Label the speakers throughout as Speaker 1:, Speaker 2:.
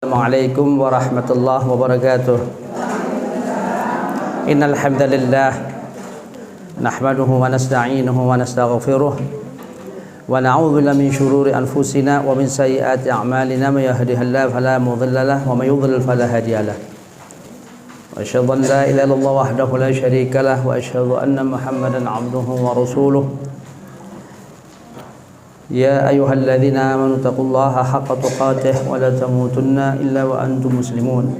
Speaker 1: Assalamualaikum warahmatullahi wabarakatuh. Innal hamdalillah nahmaduhu wa nasta'inuhu wa nastaghfiruh wa na'udzu billahi min shururi anfusina wa min sayyiati a'malina may yahdihillahu fala mudilla lahu wa may yudlil fala hadiya lahu. Wa asyhadu an la ilaha illallah wahdahu la syarika lahu wa asyhadu anna Muhammadan 'abduhu wa rasuluh. Ya ayyuhalladzina amanu taqullaha haqqa tuqatih wa la tamutunna illa wa antum muslimun.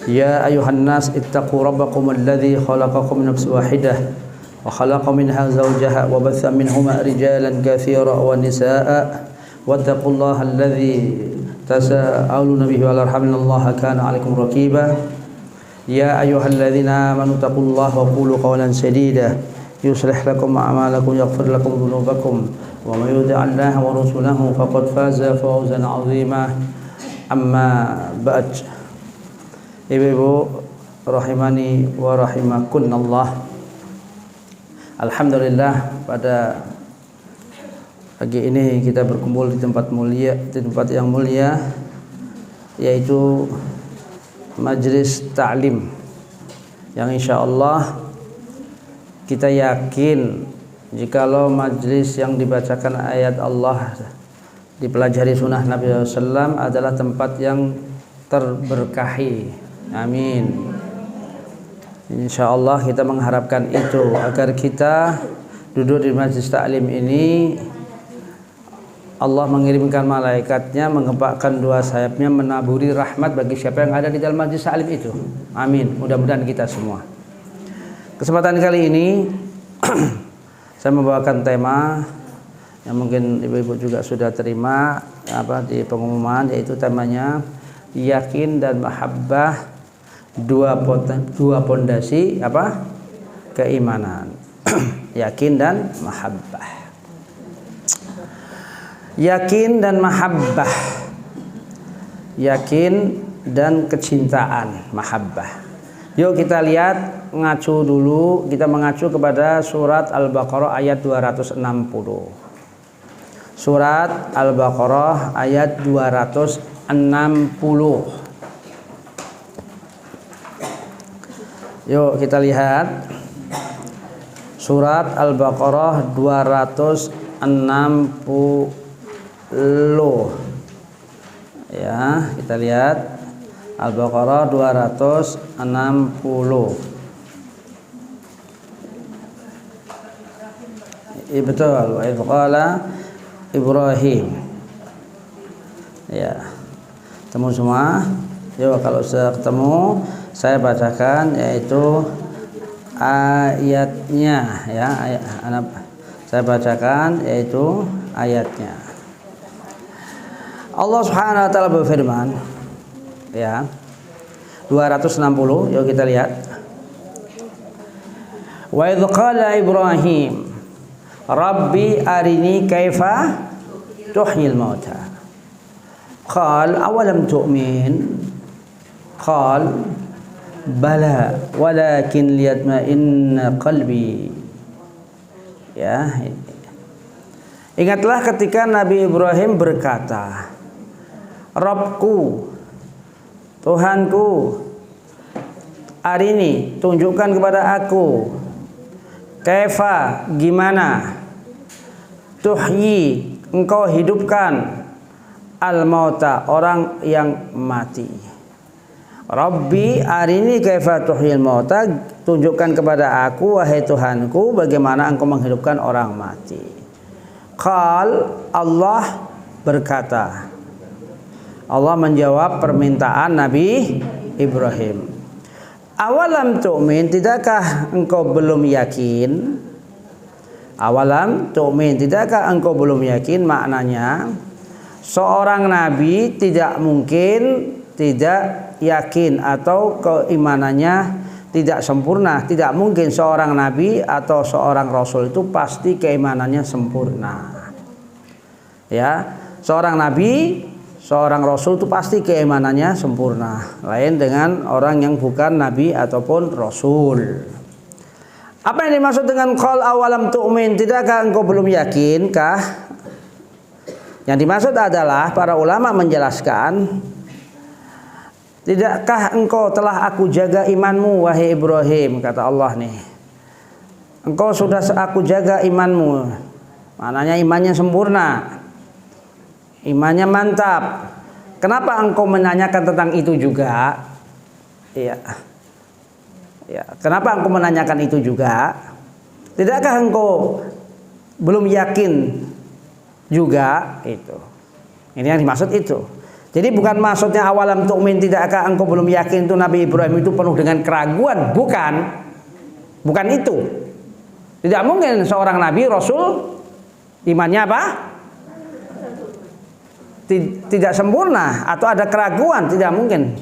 Speaker 1: Ya ayyuhan nas ittaqu rabbakum alladzi khalaqakum min nafsin wahidah wa khalaqa minha zawjaha wa batha minhuma rijalan katsiran wa nisaa'a wattaqullaha alladzi tasaaluna bihi wal arham innallaha kana 'alaikum raqiba. Ya ayyuhalladzina amanu taqullaha wa qulu qawlan sadida yuslih lakum a'malakum yaghfir lakum dhunubakum wa may yuti'illah wa rasulahu faqad faza fawzan 'azima. Amma ba'd. Ibu-ibu rahimani wa rahimakunallah. Alhamdulillah, pada pagi ini kita berkumpul di tempat yang mulia, yaitu majlis ta'lim yang insyaallah kita yakin jikalau majlis yang dibacakan ayat Allah, dipelajari sunnah Nabi SAW adalah tempat yang terberkahi. Amin. InsyaAllah kita mengharapkan itu, agar kita duduk di majlis ta'lim ini, Allah mengirimkan malaikatnya, mengepakkan dua sayapnya, menaburi rahmat bagi siapa yang ada di dalam majlis ta'lim itu. Amin. Mudah-mudahan kita semua. Kesempatan kali ini saya membawakan tema yang mungkin ibu-ibu juga sudah terima di pengumuman, yaitu temanya yakin dan mahabbah, dua pondasi keimanan. Yakin dan mahabbah. Yakin dan mahabbah. Yakin dan kecintaan, mahabbah. Yuk kita lihat, mengacu kepada surat Al-Baqarah ayat 260. Surat Al-Baqarah ayat 260. Yuk kita lihat surat Al-Baqarah 260. Ya, kita lihat Al-Baqarah 260. Betul. Wa idz qala Ibrahim. Ya. Ketemu semua? Yuk, kalau sudah ketemu, saya bacakan yaitu ayatnya ya. Saya bacakan yaitu ayatnya. Allah Subhanahu wa taala berfirman, ya, 260. Yuk kita lihat. Wa idz qala Ibrahim Rabbi arini kaifa tuhyil mauta qal awalam tu'min qal bala walakin liyatma'inna qalbi. Ya, ingatlah ketika Nabi Ibrahim berkata, Rabbku, Tuhanku, arini, tunjukkan kepada aku, kaifa, gimana, tuhyi, engkau hidupkan, al-mauta, orang yang mati. Rabbi arini kaifa tuhyil mauta, tunjukkan kepada aku, wahai Tuhanku, bagaimana engkau menghidupkan orang mati. Qal, Allah berkata, Allah menjawab permintaan Nabi Ibrahim. Awalam tu'min, tidakkah engkau belum yakin? Awalam tu'min, tidakkah engkau belum yakin? Maknanya, seorang nabi tidak mungkin tidak yakin atau keimanannya tidak sempurna. Tidak mungkin seorang nabi atau seorang rasul itu pasti keimanannya sempurna. Ya, seorang nabi, seorang rasul itu pasti keimanannya sempurna. Lain dengan orang yang bukan nabi ataupun rasul. Apa yang dimaksud dengan qal awalam tu'min? Tidakkah engkau belum yakinkah? Yang dimaksud adalah para ulama menjelaskan Tidakkah engkau telah aku jaga imanmu wahai Ibrahim, kata Allah nih. Engkau sudah aku jaga imanmu. Maknanya imannya sempurna. Imannya mantap. Kenapa engkau menanyakan tentang itu juga? Iya. Ya, kenapa engkau menanyakan itu juga? Tidakkah engkau belum yakin juga? Itu. Ini yang dimaksud itu. Jadi bukan maksudnya awalam tu'min, tidakkah engkau belum yakin itu Nabi Ibrahim itu penuh dengan keraguan? Bukan. Bukan itu. Tidak mungkin seorang nabi rasul imannya apa? Tidak sempurna atau ada keraguan, tidak mungkin.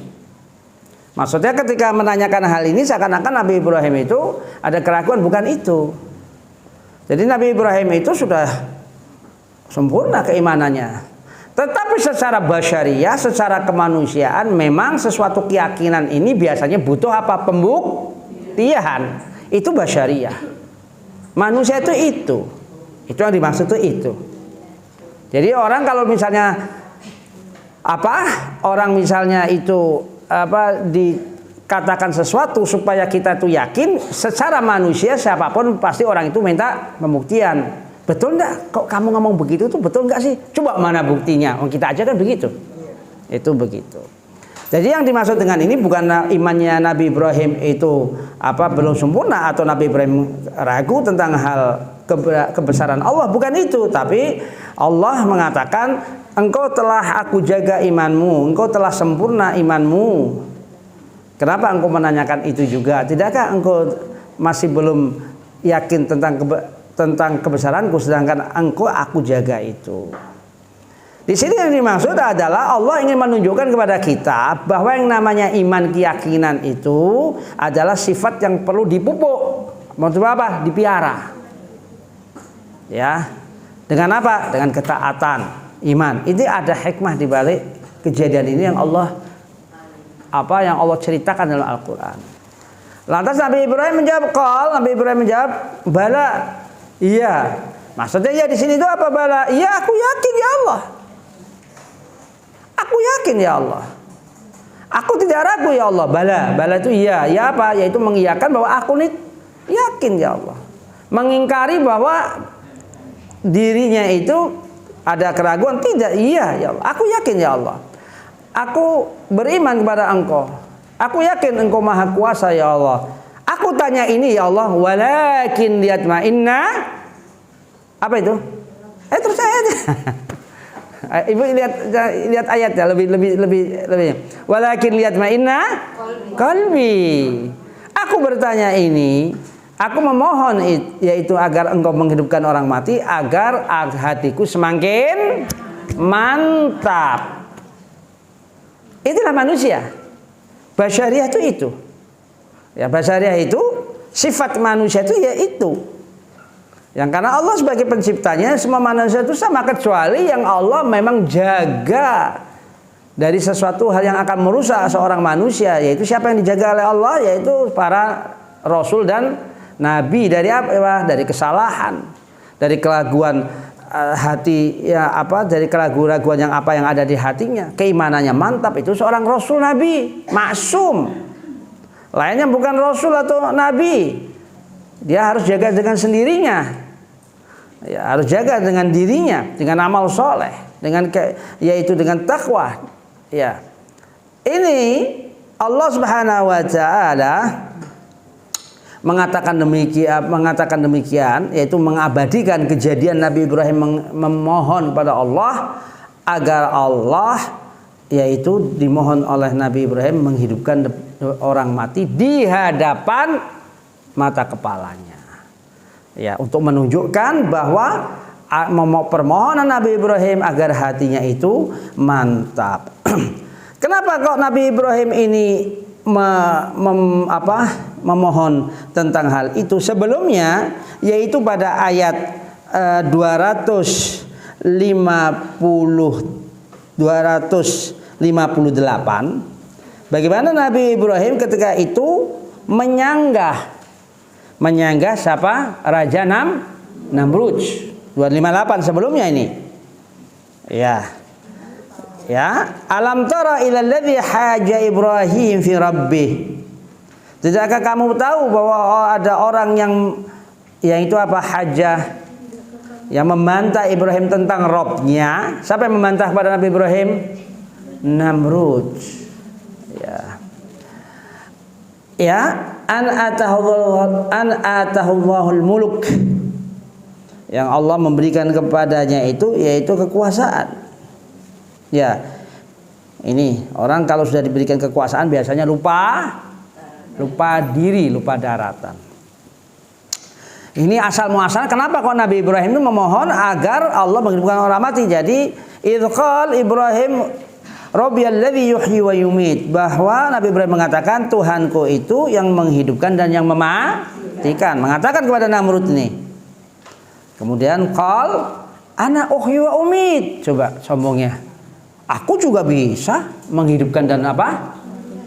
Speaker 1: Maksudnya ketika menanyakan hal ini seakan-akan Nabi Ibrahim itu ada keraguan, bukan itu. Jadi Nabi Ibrahim itu sudah sempurna keimanannya. Tetapi secara basyariah, secara kemanusiaan, memang sesuatu keyakinan ini biasanya butuh apa? Pembuktian. Itu basyariah. Manusia itu yang dimaksud itu. Jadi orang kalau misalnya orang misalnya itu dikatakan sesuatu supaya kita tuh yakin, secara manusia siapapun pasti orang itu minta pembuktian. Betul enggak? Kok kamu ngomong begitu tuh betul enggak sih? Coba mana buktinya? Kita aja kan begitu. Itu begitu. Jadi yang dimaksud dengan ini bukan imannya Nabi Ibrahim itu belum sempurna atau Nabi Ibrahim ragu tentang hal kebesaran Allah, bukan itu. Tapi Allah mengatakan, engkau telah aku jaga imanmu, engkau telah sempurna imanmu. Kenapa engkau menanyakan itu juga? Tidakkah engkau masih belum yakin tentang kebesaranku, sedangkan engkau aku jaga itu. Di sini yang dimaksud adalah Allah ingin menunjukkan kepada kita bahwa yang namanya iman keyakinan itu adalah sifat yang perlu dipupuk. Maksudnya apa? Dipiara. Ya. Dengan apa? Dengan ketaatan, iman. Ini ada hikmah di balik kejadian ini yang Allah ceritakan dalam Al-Qur'an. Lantas Nabi Ibrahim menjawab, Nabi Ibrahim menjawab, bala. Iya. Maksudnya ya di sini itu apa bala? Iya, aku yakin ya Allah. Aku yakin ya Allah. Aku tidak ragu ya Allah. Bala itu iya. Ya apa? Yaitu mengiyakan bahwa aku ini yakin ya Allah. Mengingkari bahwa dirinya itu ada keraguan, tidak. Iya ya Allah. Aku yakin ya Allah. Aku beriman kepada Engkau. Aku yakin Engkau Maha Kuasa ya Allah. Aku tanya ini ya Allah, walakin liyatma'inna. Apa itu? Terus aja. Ibu lihat ayatnya lebih. Walakin liyatma'inna qalbi. Aku bertanya ini, aku memohon yaitu agar Engkau menghidupkan orang mati agar hatiku semakin mantap. Itulah manusia. Basyariah itu. Ya, basyariah itu sifat manusia itu ya itu. Yang karena Allah sebagai penciptanya semua manusia itu sama, kecuali yang Allah memang jaga dari sesuatu hal yang akan merusak seorang manusia, yaitu siapa yang dijaga oleh Allah, yaitu para rasul dan nabi. Dari apa? Dari kesalahan, dari keraguan hati dari keraguan yang ada di hatinya. Keimanannya mantap, itu seorang rasul nabi maksum. Lainnya bukan rasul atau nabi, dia harus jaga dengan sendirinya. Ya, harus jaga dengan dirinya, dengan amal soleh, yaitu dengan takwa. Ya, ini Allah Subhanahu Wa Taala mengatakan demikian, yaitu mengabadikan kejadian Nabi Ibrahim memohon kepada Allah agar Allah, yaitu dimohon oleh Nabi Ibrahim menghidupkan orang mati di hadapan mata kepalanya. Ya, untuk menunjukkan bahwa permohonan Nabi Ibrahim agar hatinya itu mantap. Kenapa kok Nabi Ibrahim ini memohon tentang hal itu sebelumnya, yaitu pada ayat 258 bagaimana Nabi Ibrahim ketika itu menyanggah siapa? Raja Namrud. 258 sebelumnya ini. Ya. Ya, alam tara ilal ladzi haja Ibrahim fi rabbih. Tidakkah kamu tahu bahwa ada orang yang itu apa, hajah, yang membantah Ibrahim tentang Robnya. Siapa yang membantah kepada Nabi Ibrahim? Namrud. Ya, an atahullahul muluk, yang Allah memberikan kepadanya itu yaitu kekuasaan. Ya, ini orang kalau sudah diberikan kekuasaan biasanya lupa diri, lupa daratan. Ini asal muasal kenapa kok Nabi Ibrahim itu memohon agar Allah menghidupkan orang mati. Jadi idqal Ibrahim Rabbiyalladzi yuhyi wa yumit, bahwa Nabi Ibrahim mengatakan Tuhanku itu yang menghidupkan dan yang mematikan, mengatakan kepada Namrud ini. Kemudian qal ana uhyi wa umit, coba sombongnya, aku juga bisa menghidupkan dan apa?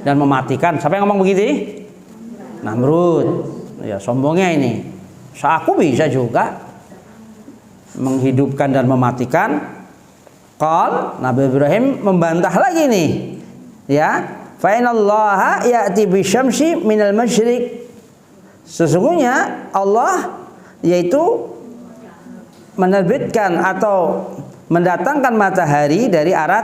Speaker 1: Dan mematikan. Siapa yang ngomong begitu? Namrud. Ya, sombongnya ini. So, aku bisa juga menghidupkan dan mematikan. Qal, Nabi Ibrahim membantah lagi nih. Ya, fa inallaha ya'ti bisyamsi minal masyriq. Sesungguhnya Allah yaitu menerbitkan atau mendatangkan matahari dari arah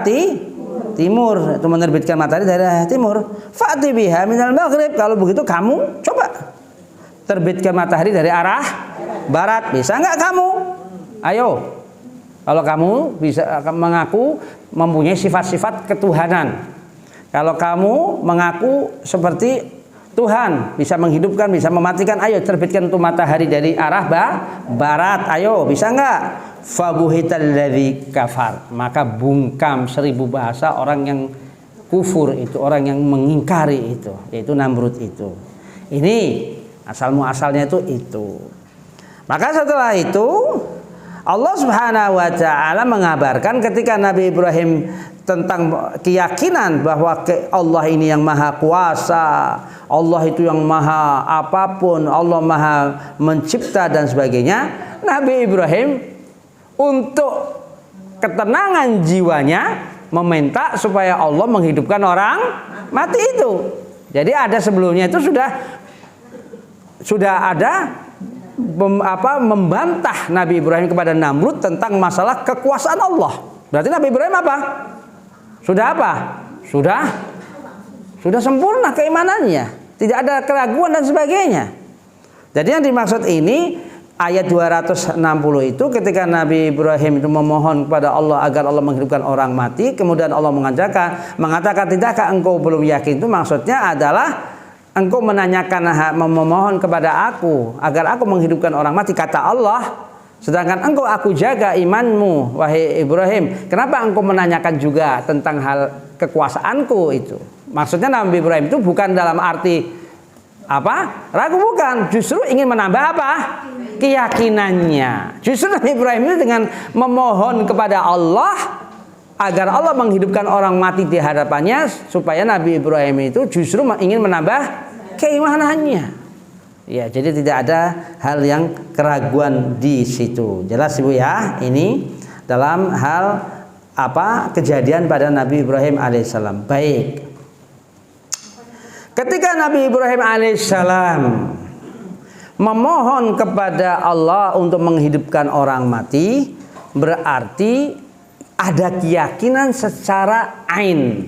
Speaker 1: timur, itu menerbitkan matahari dari arah timur. Fa'ti biha minal maghrib. Kalau begitu kamu coba terbitkan matahari dari arah barat. Bisa enggak kamu? Ayo. Kalau kamu bisa mengaku mempunyai sifat-sifat ketuhanan, kalau kamu mengaku seperti Tuhan, bisa menghidupkan, bisa mematikan, ayo terbitkan itu matahari dari arah barat. Ayo, bisa enggak? Fabuhital ladzi kafar, maka bungkam 1000 bahasa orang yang kufur itu, orang yang mengingkari itu, yaitu Namrud itu. Ini asal muasalnya itu. Maka setelah itu Allah Subhanahu wa taala mengabarkan ketika Nabi Ibrahim tentang keyakinan bahwa Allah ini yang maha kuasa, Allah itu yang maha apapun, Allah maha mencipta dan sebagainya. Nabi Ibrahim untuk ketenangan jiwanya meminta supaya Allah menghidupkan orang mati itu. Jadi ada sebelumnya itu sudah ada membantah Nabi Ibrahim kepada Namrud tentang masalah kekuasaan Allah. Berarti Nabi Ibrahim apa? Sudah apa? Sudah sempurna keimanannya, tidak ada keraguan dan sebagainya. Jadi yang dimaksud ini ayat 260 itu ketika Nabi Ibrahim itu memohon kepada Allah agar Allah menghidupkan orang mati, kemudian Allah mengatakan tidakkah engkau belum yakin, itu maksudnya adalah engkau menanyakan, memohon kepada aku agar aku menghidupkan orang mati, kata Allah, sedangkan engkau aku jaga imanmu wahai Ibrahim, kenapa engkau menanyakan juga tentang hal kekuasaanku itu? Maksudnya Nabi Ibrahim itu bukan dalam arti apa? Ragu, bukan, justru ingin menambah apa? Keyakinannya. Justru Nabi Ibrahim itu dengan memohon kepada Allah agar Allah menghidupkan orang mati di hadapannya, supaya Nabi Ibrahim itu justru ingin menambah keimanannya. Ya, jadi tidak ada hal yang keraguan di situ. Jelas Ibu ya, ini dalam hal apa kejadian pada Nabi Ibrahim alaihissalam. Baik. Ketika Nabi Ibrahim alaihissalam memohon kepada Allah untuk menghidupkan orang mati, berarti ada keyakinan secara ain.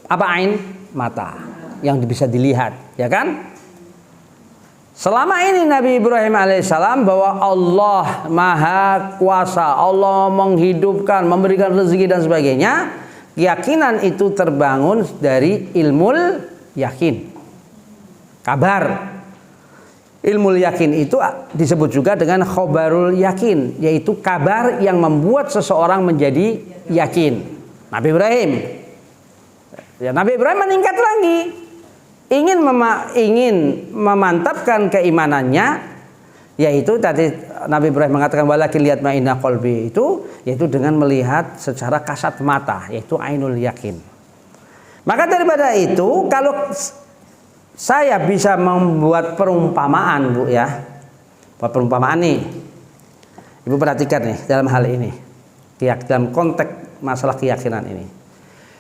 Speaker 1: Apa ain? Mata yang bisa dilihat, ya kan? Selama ini Nabi Ibrahim alaihissalam bahwa Allah maha kuasa, Allah menghidupkan, memberikan rezeki dan sebagainya, keyakinan itu terbangun dari ilmul yakin, kabar. Ilmu yakin itu disebut juga dengan khobarul yakin, yaitu kabar yang membuat seseorang menjadi yakin. Nabi Ibrahim, ya, Nabi Ibrahim meningkat lagi, ingin memantapkan keimanannya, yaitu tadi Nabi Ibrahim mengatakan walakin lihat ma'inna qalbi, itu yaitu dengan melihat secara kasat mata, yaitu ainul yakin. Maka daripada itu, kalau saya bisa membuat perumpamaan, Bu, ya. Buat perumpamaan nih. Ibu perhatikan nih dalam hal ini. Ya, dalam konteks masalah keyakinan ini.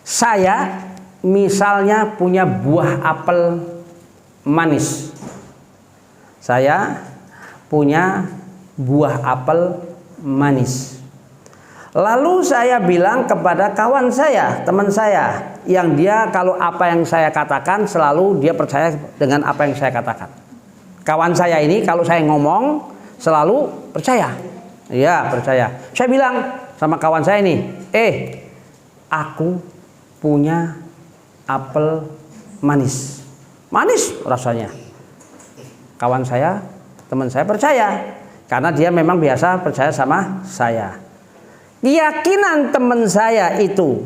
Speaker 1: Saya misalnya punya buah apel manis. Saya punya buah apel manis. Lalu saya bilang kepada kawan saya, teman saya, yang dia kalau apa yang saya katakan selalu dia percaya dengan apa yang saya katakan. Kawan saya ini kalau saya ngomong selalu percaya. Iya, percaya. Saya bilang sama kawan saya ini, aku punya apel manis. Manis rasanya. Kawan saya, teman saya percaya karena dia memang biasa percaya sama saya. Keyakinan teman saya itu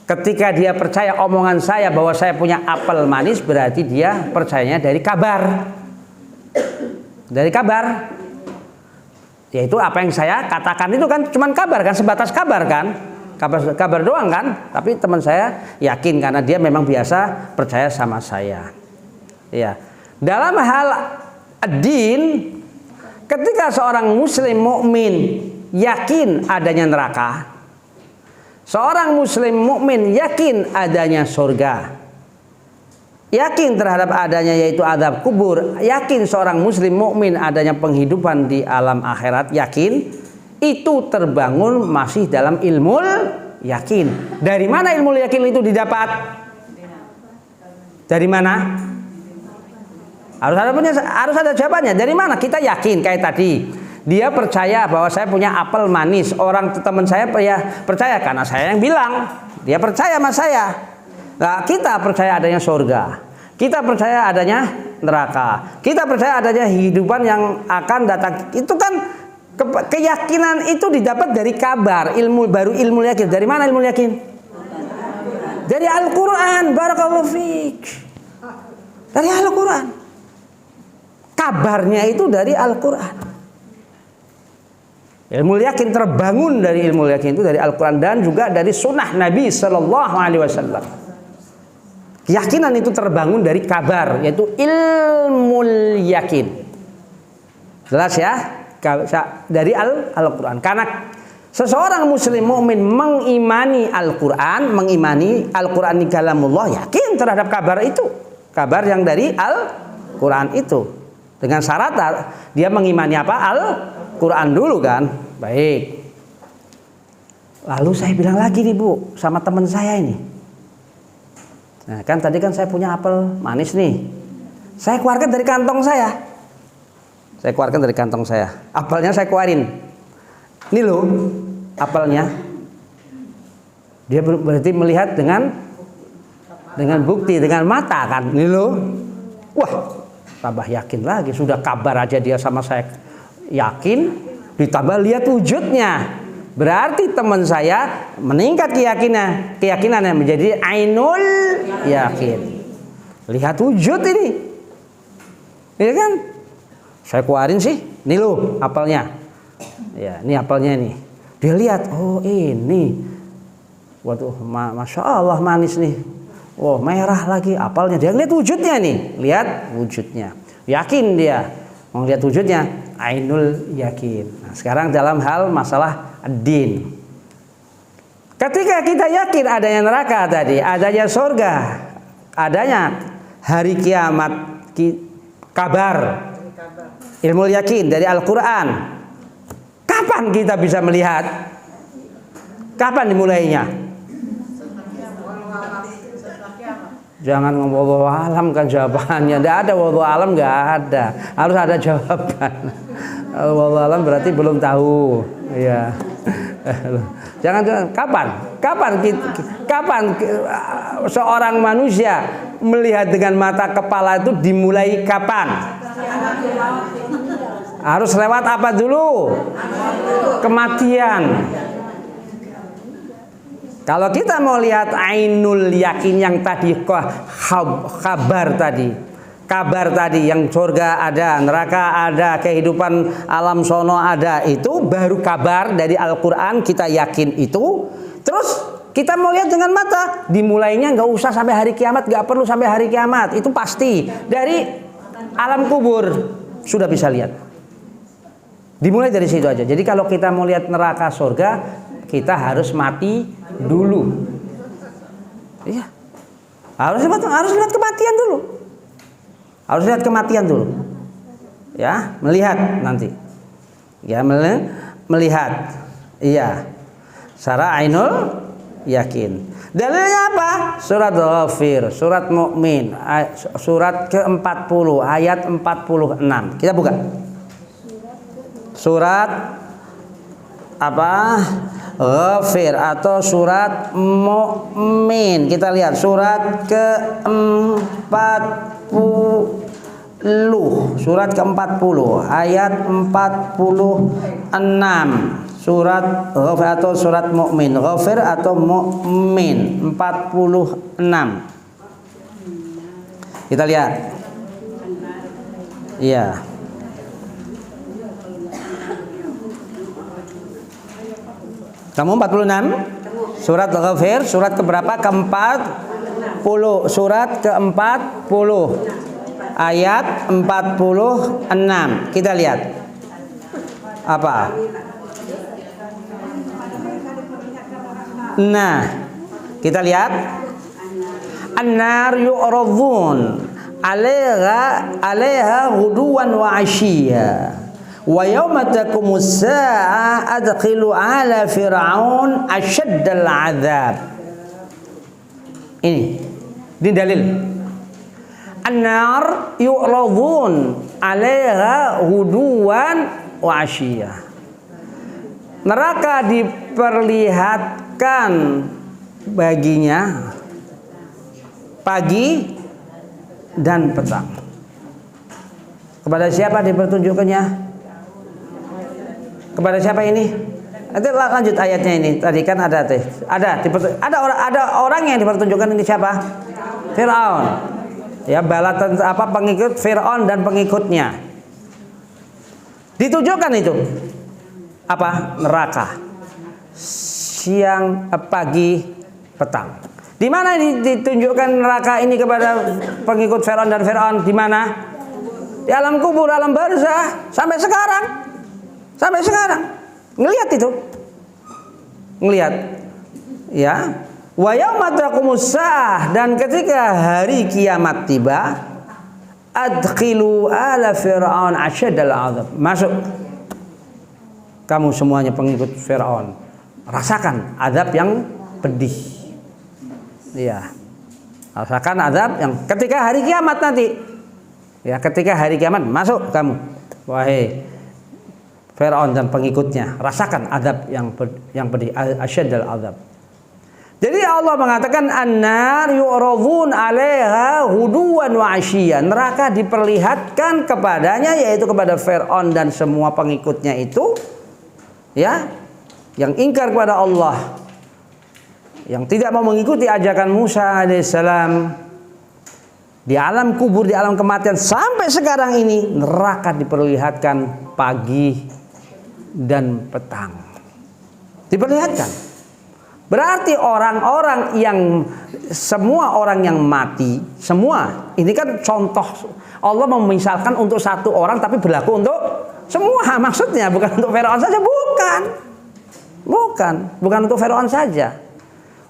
Speaker 1: ketika dia percaya omongan saya bahwa saya punya apel manis, berarti dia percayanya dari kabar. Dari kabar. Yaitu apa yang saya katakan itu kan cuman kabar kan, sebatas kabar kan. Kabar doang kan. Tapi teman saya yakin karena dia memang biasa percaya sama saya. Ya. Dalam hal ad-din, ketika seorang muslim mukmin yakin adanya neraka, seorang muslim mukmin yakin adanya surga, yakin terhadap adanya yaitu azab kubur, yakin seorang muslim mukmin adanya penghidupan di alam akhirat, yakin itu terbangun masih dalam ilmu yakin. Dari mana ilmu yakin itu didapat? Dari mana? Harus ada jawabannya. Dari mana kita yakin? Kayak tadi, dia percaya bahwa saya punya apel manis. Orang teman saya percaya karena saya yang bilang. Dia percaya sama saya. Nah, kita percaya adanya surga. Kita percaya adanya neraka. Kita percaya adanya kehidupan yang akan datang. Itu kan keyakinan itu didapat dari kabar, ilmu baru, ilmu yakin. Dari mana ilmu yakin? Dari Al-Qur'an. Barakallahu fiik. Dari Al-Qur'an. Kabarnya itu dari Al-Quran. Ilmu yakin terbangun dari ilmu yakin itu dari Al-Quran dan juga dari sunnah Nabi Sallallahu Alaihi Wasallam. Keyakinan itu terbangun dari kabar, yaitu ilmu yakin. Jelas ya? Dari Al-Quran. Karena seseorang muslim mukmin mengimani Al-Quran, mengimani Al-Quran ini kalamullah, yakin terhadap kabar itu. Kabar yang dari Al-Quran itu. Dengan syarat dia mengimani apa? Al-Quran dulu kan. Baik. Lalu saya bilang lagi nih Bu, sama teman saya ini. Nah kan tadi kan saya punya apel manis nih. Saya keluarkan dari kantong saya. Saya keluarkan dari kantong saya. Apelnya saya keluarin. Ini loh apelnya. Dia berarti melihat dengan bukti, dengan mata kan. Ini loh. Wah. Tambah yakin lagi, sudah kabar aja dia sama saya yakin, ditambah lihat wujudnya, berarti teman saya meningkat keyakinannya menjadi ainul yakin. Lihat wujud ini, ya kan? Saya keluarin sih, ini loh apelnya, ya ini apelnya nih. Dia lihat, oh ini, waduh, masya Allah manis nih. Oh merah lagi apalnya. Dia lihat wujudnya nih. Lihat wujudnya. Yakin dia. Mau lihat wujudnya. Ainul yakin. Nah, sekarang dalam hal masalah ad-din. Ketika kita yakin adanya neraka tadi, adanya surga, adanya hari kiamat, kabar, ilmu yakin dari Al-Quran. Kapan kita bisa melihat? Kapan dimulainya? Jangan ngomong wallahu alam kan jawabannya. Tidak ada wallahu alam, nggak ada. Harus ada jawaban. Wallahu alam berarti belum tahu. Iya. Jangan kapan seorang manusia melihat dengan mata kepala itu dimulai kapan? Harus lewat apa dulu? Kematian. Kalau kita mau lihat ainul yakin yang tadi kabar tadi yang surga ada, neraka ada, kehidupan alam sono ada, itu baru kabar dari Al-Quran, kita yakin itu. Terus kita mau lihat dengan mata, dimulainya nggak usah sampai hari kiamat, nggak perlu sampai hari kiamat, itu pasti dari alam kubur sudah bisa lihat. Dimulai dari situ aja. Jadi kalau kita mau lihat neraka surga, kita harus mati dulu. Iya. Harus lihat kematian dulu. Harus lihat kematian dulu. Ya, melihat nanti. Ya, melihat. Iya. Secara ainul yakin. Dalilnya apa? Surat Ghafir, surat Mukmin, surat ke-40 ayat 46. Kita buka. Surat apa? Ghafir atau surat Mukmin. Kita lihat surat ke-40. Surat ke-40 ayat 46. Surat Ghafir atau surat Mukmin, Ghafir atau Mukmin 46. Kita lihat. Iya. Kamu 46? Surat Ghafir, surat keberapa? Ke-40. Surat ke-40 ayat 46. Kita lihat. Apa? Nah, kita lihat an-nar yu'radun 'alaiha ghuduwan wa 'ashiyya wa yawma taqumus sa'a adkhilu 'ala fir'aun asyaddal 'adzab. Ini dalil. An-nar yu'radun 'alaiha ghuduwan wa 'ashiyya. Neraka diperlihatkan baginya pagi dan petang. Kepada siapa dipertunjukkannya? Kepada siapa ini? Nanti lanjut ayatnya ini. Tadi kan ada orang yang dipertunjukkan ini siapa? Firaun. Ya, bala pengikut Firaun dan pengikutnya. Ditunjukkan itu. Apa? Neraka. Siang, pagi, petang. Di mana ditunjukkan neraka ini kepada pengikut Firaun dan Firaun? Di mana? Di alam kubur, alam barzah, sampai sekarang. Sampai sekarang. Ngelihat itu. Ngelihat. Ya. Wa yauma taqumus saah, dan ketika hari kiamat tiba, adkhilu ala fir'aun asyaddal 'adzab. Masuk. Kamu semuanya pengikut Firaun, rasakan azab yang pedih. Iya. Rasakan azab yang ketika hari kiamat nanti. Ya, ketika hari kiamat masuk kamu. Wahai Firaun dan pengikutnya, rasakan azab yang pedih, asyaddal azab. Jadi Allah mengatakan an-nar yu'radun 'alaiha ghuduwan wa 'ashiyyan. Neraka diperlihatkan kepadanya, yaitu kepada Firaun dan semua pengikutnya itu, ya, yang ingkar kepada Allah, yang tidak mau mengikuti ajakan Musa alaihissalam, di alam kubur, di alam kematian sampai sekarang ini neraka diperlihatkan pagi dan petang. Diperlihatkan. Berarti orang-orang yang semua orang yang mati, semua ini kan contoh Allah memisalkan untuk satu orang tapi berlaku untuk semua. Maksudnya bukan untuk Firaun saja, bukan untuk Firaun saja.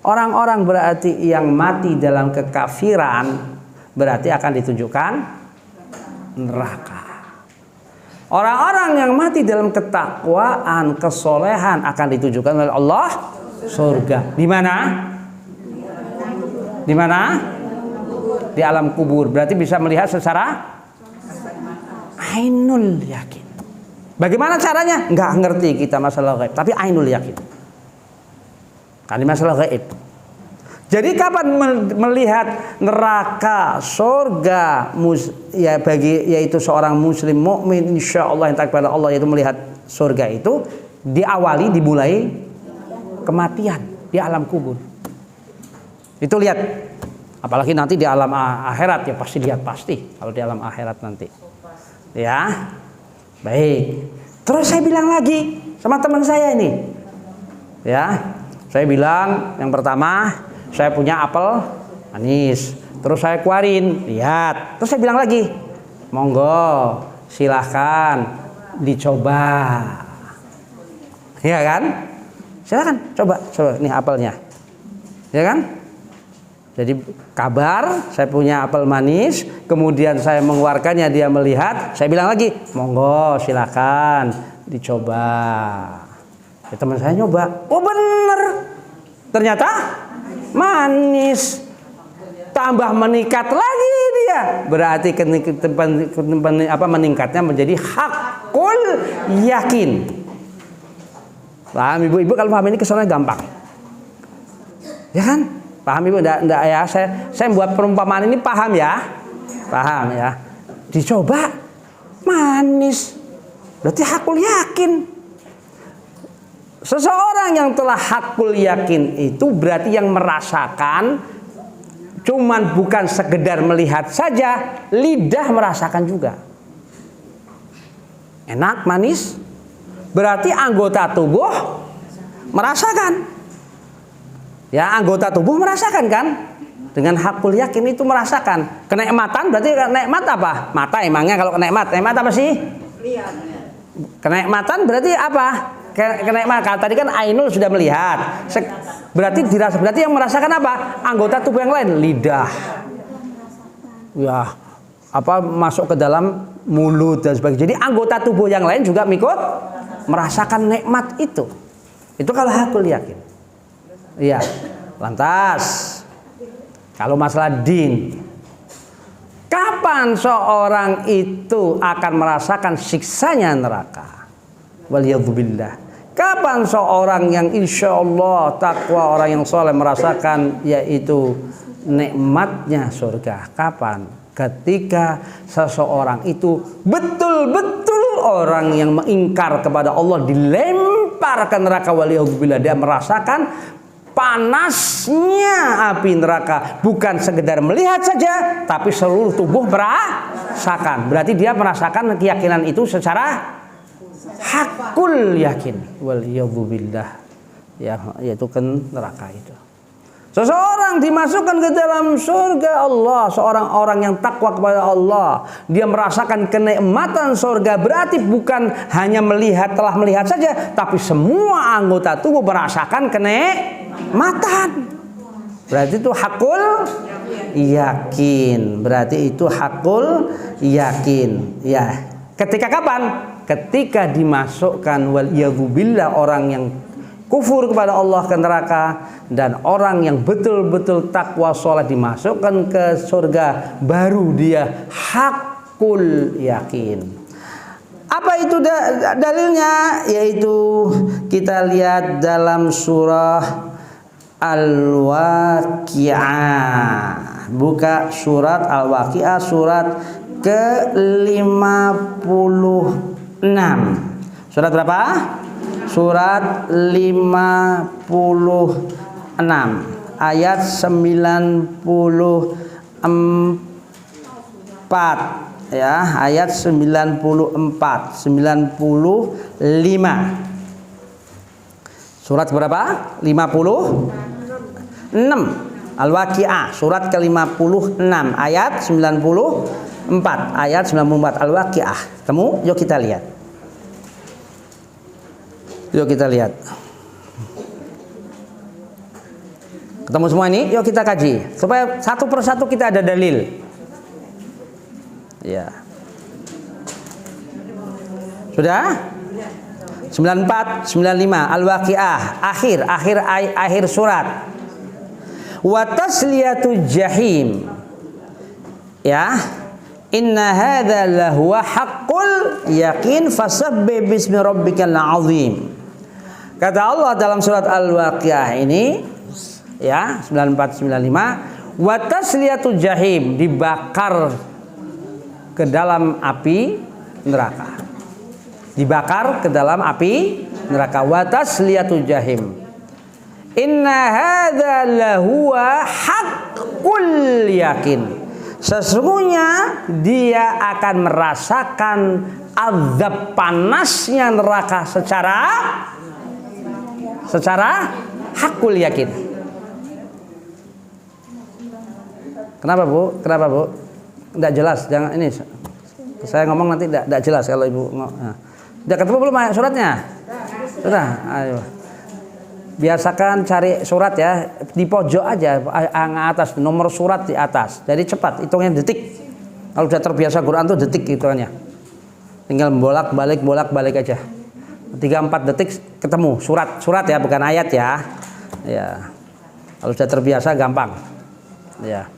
Speaker 1: Orang-orang berarti yang mati dalam kekafiran berarti akan ditunjukkan neraka. Orang-orang yang mati dalam ketakwaan, kesolehan akan ditunjukkan oleh Allah surga. Di mana? Di mana? Di alam kubur. Berarti bisa melihat secara ainul yakin. Bagaimana caranya? Nggak ngerti kita masalah gaib, tapi ainul yakin. Kan masalah gaib. Jadi kapan melihat neraka, surga, ya bagi yaitu seorang muslim mukmin insyaallah yang takut pada Allah, yaitu melihat surga itu dimulai kematian di alam kubur. Itu lihat. Apalagi nanti di alam akhirat, ya pasti lihat, pasti kalau di alam akhirat nanti. Ya. Baik. Terus saya bilang lagi sama teman saya ini. Ya. Saya bilang yang pertama, saya punya apel manis. Terus saya keluarin, lihat. Terus saya bilang lagi, monggo silahkan dicoba. Ya kan? Silakan coba nih apelnya. Ya kan? Jadi kabar saya punya apel manis, kemudian saya mengeluarkannya, dia melihat, saya bilang lagi, monggo silakan dicoba. Ya, teman saya nyoba, oh bener, ternyata manis, tambah meningkat lagi dia. Berarti meningkatnya menjadi hakul yakin. Paham ibu-ibu? Kalau paham ini kesannya gampang, ya kan? Paham ibu? Enggak ya, saya buat perumpamaan ini paham ya? Paham ya? Dicoba manis, berarti hakul yakin. Seseorang yang telah hakul yakin itu berarti yang merasakan, cuman bukan sekedar melihat saja, lidah merasakan juga. Enak, manis, berarti anggota tubuh merasakan. Ya, anggota tubuh merasakan kan? Dengan hakul yakin itu merasakan. Kenikmatan berarti nikmat apa? Mata emangnya kalau kenikmat apa sih? Lihat. Kenikmatan berarti apa? Kenikmatan. Tadi kan Ainul sudah melihat. Berarti dirasa, berarti yang merasakan apa? Anggota tubuh yang lain, lidah. Ya, masuk ke dalam mulut dan sebagainya. Jadi anggota tubuh yang lain juga ikut merasakan nikmat itu. Itu kalau hakul yakin. Iya. Lantas kalau masalah din, kapan seorang itu akan merasakan siksanya neraka? Waliyadzubillah. Kapan seorang yang insya Allah takwa, orang yang soleh merasakan yaitu nikmatnya surga? Kapan? Ketika seseorang itu betul-betul orang yang mengingkar kepada Allah dilempar ke neraka, waliyadzubillah. Dia merasakan panasnya api neraka, bukan sekedar melihat saja, tapi seluruh tubuh merasakan. Berarti dia merasakan keyakinan itu secara hakul yakin. Waliyadzubillah. Ya, yaitu kan neraka itu. Seseorang dimasukkan ke dalam surga Allah, seorang orang yang takwa kepada Allah, dia merasakan kenikmatan surga, berarti bukan hanya telah melihat saja, tapi semua anggota tubuh merasakan kenikmatan. Berarti itu hakul yakin. Berarti itu hakul yakin. Ya. Ketika kapan? Ketika dimasukkan waliyadzubillah orang yang kufur kepada Allah ke neraka, dan orang yang betul-betul takwa soleh dimasukkan ke surga, baru dia hakul yakin. Apa itu dalilnya? Yaitu kita lihat dalam surah Al-Waqi'ah. Buka surat Al-Waqi'ah, surat ke-56. Surat berapa? Surat 56 ayat 94 ya, ayat 94 95. Surat berapa? 56. Al-Waqi'ah surat ke-56 ayat 94. Ayat 94 Al-Waqi'ah. Temu? Yuk kita lihat. Yuk kita lihat. Ketemu semua ini? Yuk kita kaji supaya satu persatu kita ada dalil. Ya. Sudah? 94, 95 Al-Waqi'ah, akhir surat. Wa tasliyatu jahim. Ya. Inna hadza lahuwa haqqul yaqin fasabbih bismi rabbikal azim. Kata Allah dalam surat Al-Waqi'ah ini ya 94 95, wa tasliyatul jahim, dibakar ke dalam api neraka. Dibakar ke dalam api neraka. Wa tasliyatul jahim. Inna hadza lahuwa haqqul yaqin. Sesungguhnya dia akan merasakan azab panasnya neraka secara hakul yakin. Kenapa Bu? Kenapa Bu? Tidak jelas. Jangan ini. Saya ngomong nanti tidak jelas kalau Ibu. Nah. Sudah ketemu belum suratnya? Sudah. Ayo. biasakan cari surat ya di pojok aja, atas nomor surat di atas. Jadi cepat, hitungnya detik. Kalau sudah terbiasa Quran tuh detik hitungannya. Tinggal bolak-balik aja. 3-4 detik ketemu surat ya, bukan ayat ya. Ya. Kalau sudah terbiasa gampang. Ya.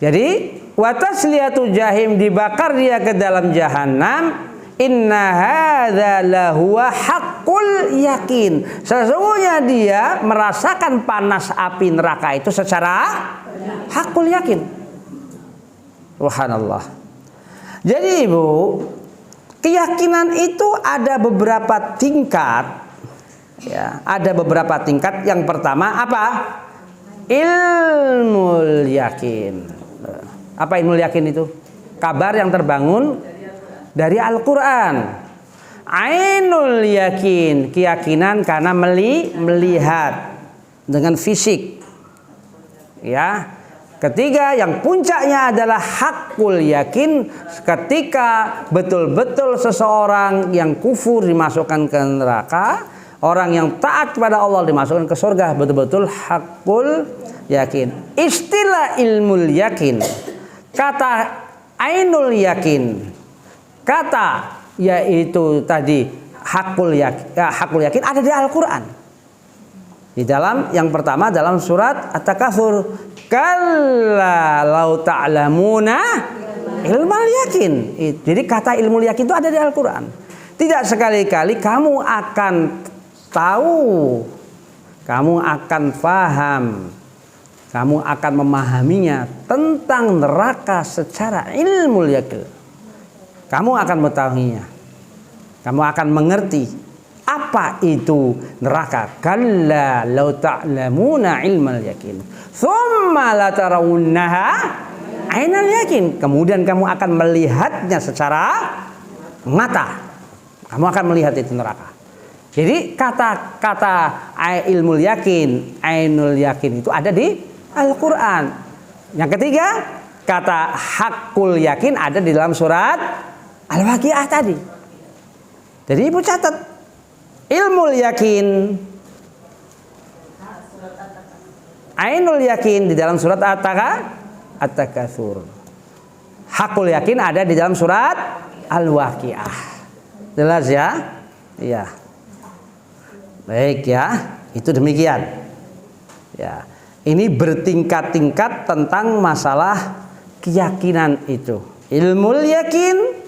Speaker 1: Jadi wa tasliyatu jahim, dibakar dia ke dalam jahanam. Inna hadza lahuwa haqqul yakin. Sesungguhnya dia merasakan panas api neraka itu secara haqqul yakin. Subhanallah. Jadi Ibu, keyakinan itu ada beberapa tingkat. Ya, ada beberapa tingkat. Yang pertama apa? Ilmul yakin. Apa ilmul yakin itu? Kabar yang terbangun dari Al-Quran. Ainul yakin, keyakinan karena melihat dengan fisik. Ya. Ketiga, yang puncaknya adalah hakul yakin, ketika betul-betul seseorang yang kufur dimasukkan ke neraka, orang yang taat kepada Allah dimasukkan ke surga, betul-betul hakul yakin. Istilah ilmul yakin, kata ainul yakin, kata yaitu tadi hakul yakin ada di Al-Quran. Di dalam yang pertama dalam surat At-Takatsur, kalla law ta'lamuna ilmal yakin. Jadi kata ilmu yakin itu ada di Al-Quran. Tidak sekali-kali kamu akan tahu, kamu akan paham, kamu akan memahaminya tentang neraka secara ilmu yakin. Kamu akan mengetahuinya. Kamu akan mengerti apa itu neraka. Kalla law ta'lamuna ilmal yakin thumma la tarawunnaha ainal yakin. Kemudian kamu akan melihatnya secara mata. Kamu akan melihat itu neraka. Jadi kata-kata ilmul yakin, ainul yakin itu ada di Al-Quran. Yang ketiga, kata hakul yakin ada di dalam surat Al-Waqiah tadi. Jadi Ibu catat, ilmul yakin, ainul yakin di dalam surat At-Takatsur. Hakul yakin ada di dalam surat Al-Waqiah. Jelas ya? Iya. Baik ya, itu demikian. Ya. Ini bertingkat-tingkat tentang masalah keyakinan itu. Ilmul yakin,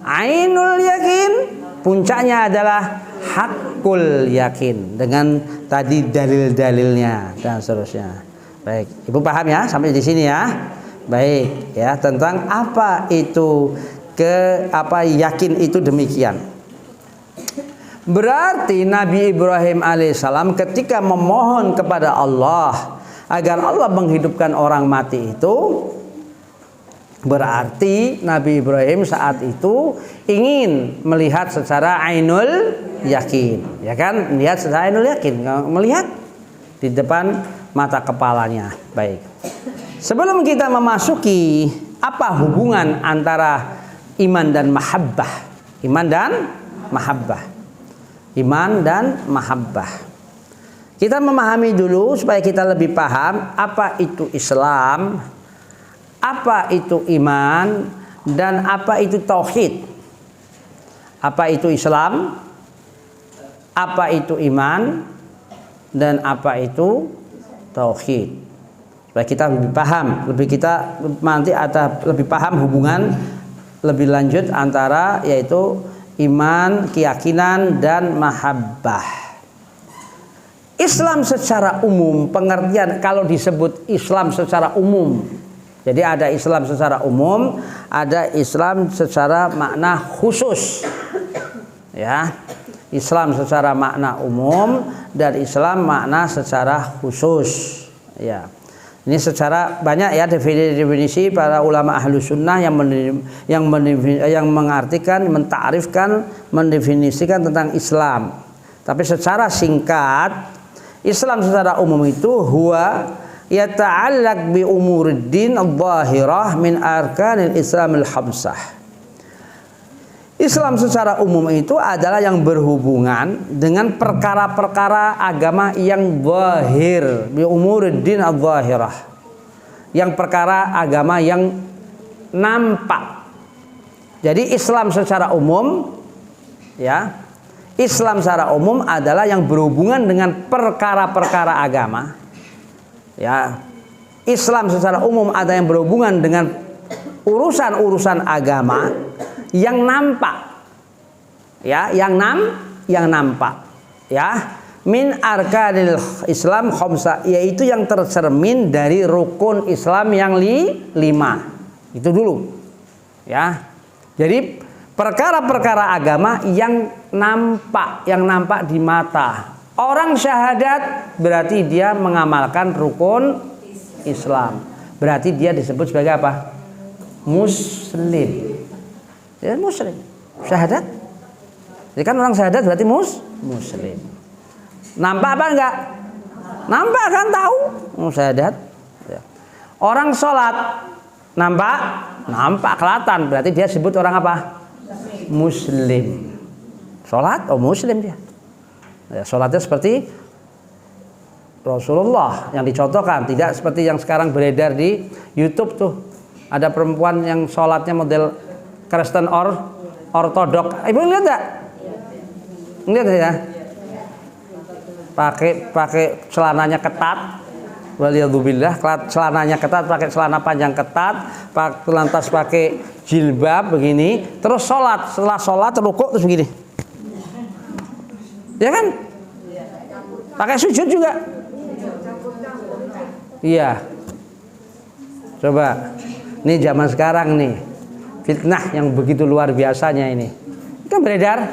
Speaker 1: ainul yakin, puncaknya adalah hakul yakin dengan tadi dalil-dalilnya dan seterusnya. Baik, Ibu paham ya sampai di sini ya. Baik ya, tentang apa itu yakin itu demikian. Berarti Nabi Ibrahim alaihissalam ketika memohon kepada Allah agar Allah menghidupkan orang mati itu, berarti Nabi Ibrahim saat itu ingin melihat secara ainul yakin, ya kan? Melihat secara ainul yakin, melihat di depan mata kepalanya. Baik. Sebelum kita memasuki apa hubungan antara iman dan mahabbah, iman dan mahabbah. Kita memahami dulu supaya kita lebih paham apa itu Islam, apa itu iman, dan apa itu tauhid. Apa itu Islam, apa itu iman, dan apa itu tauhid. Supaya kita lebih paham, nanti ada lebih paham hubungan lebih lanjut antara yaitu iman, keyakinan, dan mahabbah. Islam secara umum, pengertian kalau disebut Islam secara umum. Jadi ada Islam secara umum, ada Islam secara makna khusus. Ya. Islam secara makna umum dan Islam makna secara khusus. Ya. Ini secara banyak ya definisi para ulama ahlu sunnah yang mengartikan, mentakrifkan, mendefinisikan tentang Islam. Tapi secara singkat, Islam secara umum itu huwa yata'allaq bi umuriddin adh-dhahirah min arkanil Islamil khamsah. Islam secara umum itu adalah yang berhubungan dengan perkara-perkara agama yang zahir, bi umuriddin adz-dzahirah. Yang perkara agama yang nampak. Jadi Islam secara umum, ya, Islam secara umum adalah yang berhubungan dengan perkara-perkara agama. Ya, Islam secara umum ada yang berhubungan dengan urusan-urusan agama yang nampak, ya, yang nampak, ya, min arkanil Islam khamsa, yaitu yang tercermin dari rukun Islam yang 5. Itu dulu, ya. Jadi perkara-perkara agama yang nampak di mata. Orang syahadat berarti dia mengamalkan rukun Islam. Berarti dia disebut sebagai apa? Muslim. Ya, muslim. Syahadat. Jadi kan orang syahadat berarti muslim. Nampak apa enggak? Nampak kan, tahu syahadat. Ya. Orang sholat nampak kelihatan, berarti dia sebut orang apa? Muslim. Sholat, muslim dia. Ya, sholatnya seperti Rasulullah yang dicontohkan, tidak seperti yang sekarang beredar di YouTube tuh. Ada perempuan yang sholatnya model Kristen ortodok. Ibu lihat enggak? Lihat ya. Pakai celananya ketat. Waliyadzubillah, celananya ketat, pakai celana panjang ketat, lantas pakai jilbab begini, terus sholat. Setelah sholat rukuk terus begini. Ya kan? Pakai sujud juga. Iya. Coba. Ini zaman sekarang nih. Fitnah yang begitu luar biasanya ini. Kan beredar.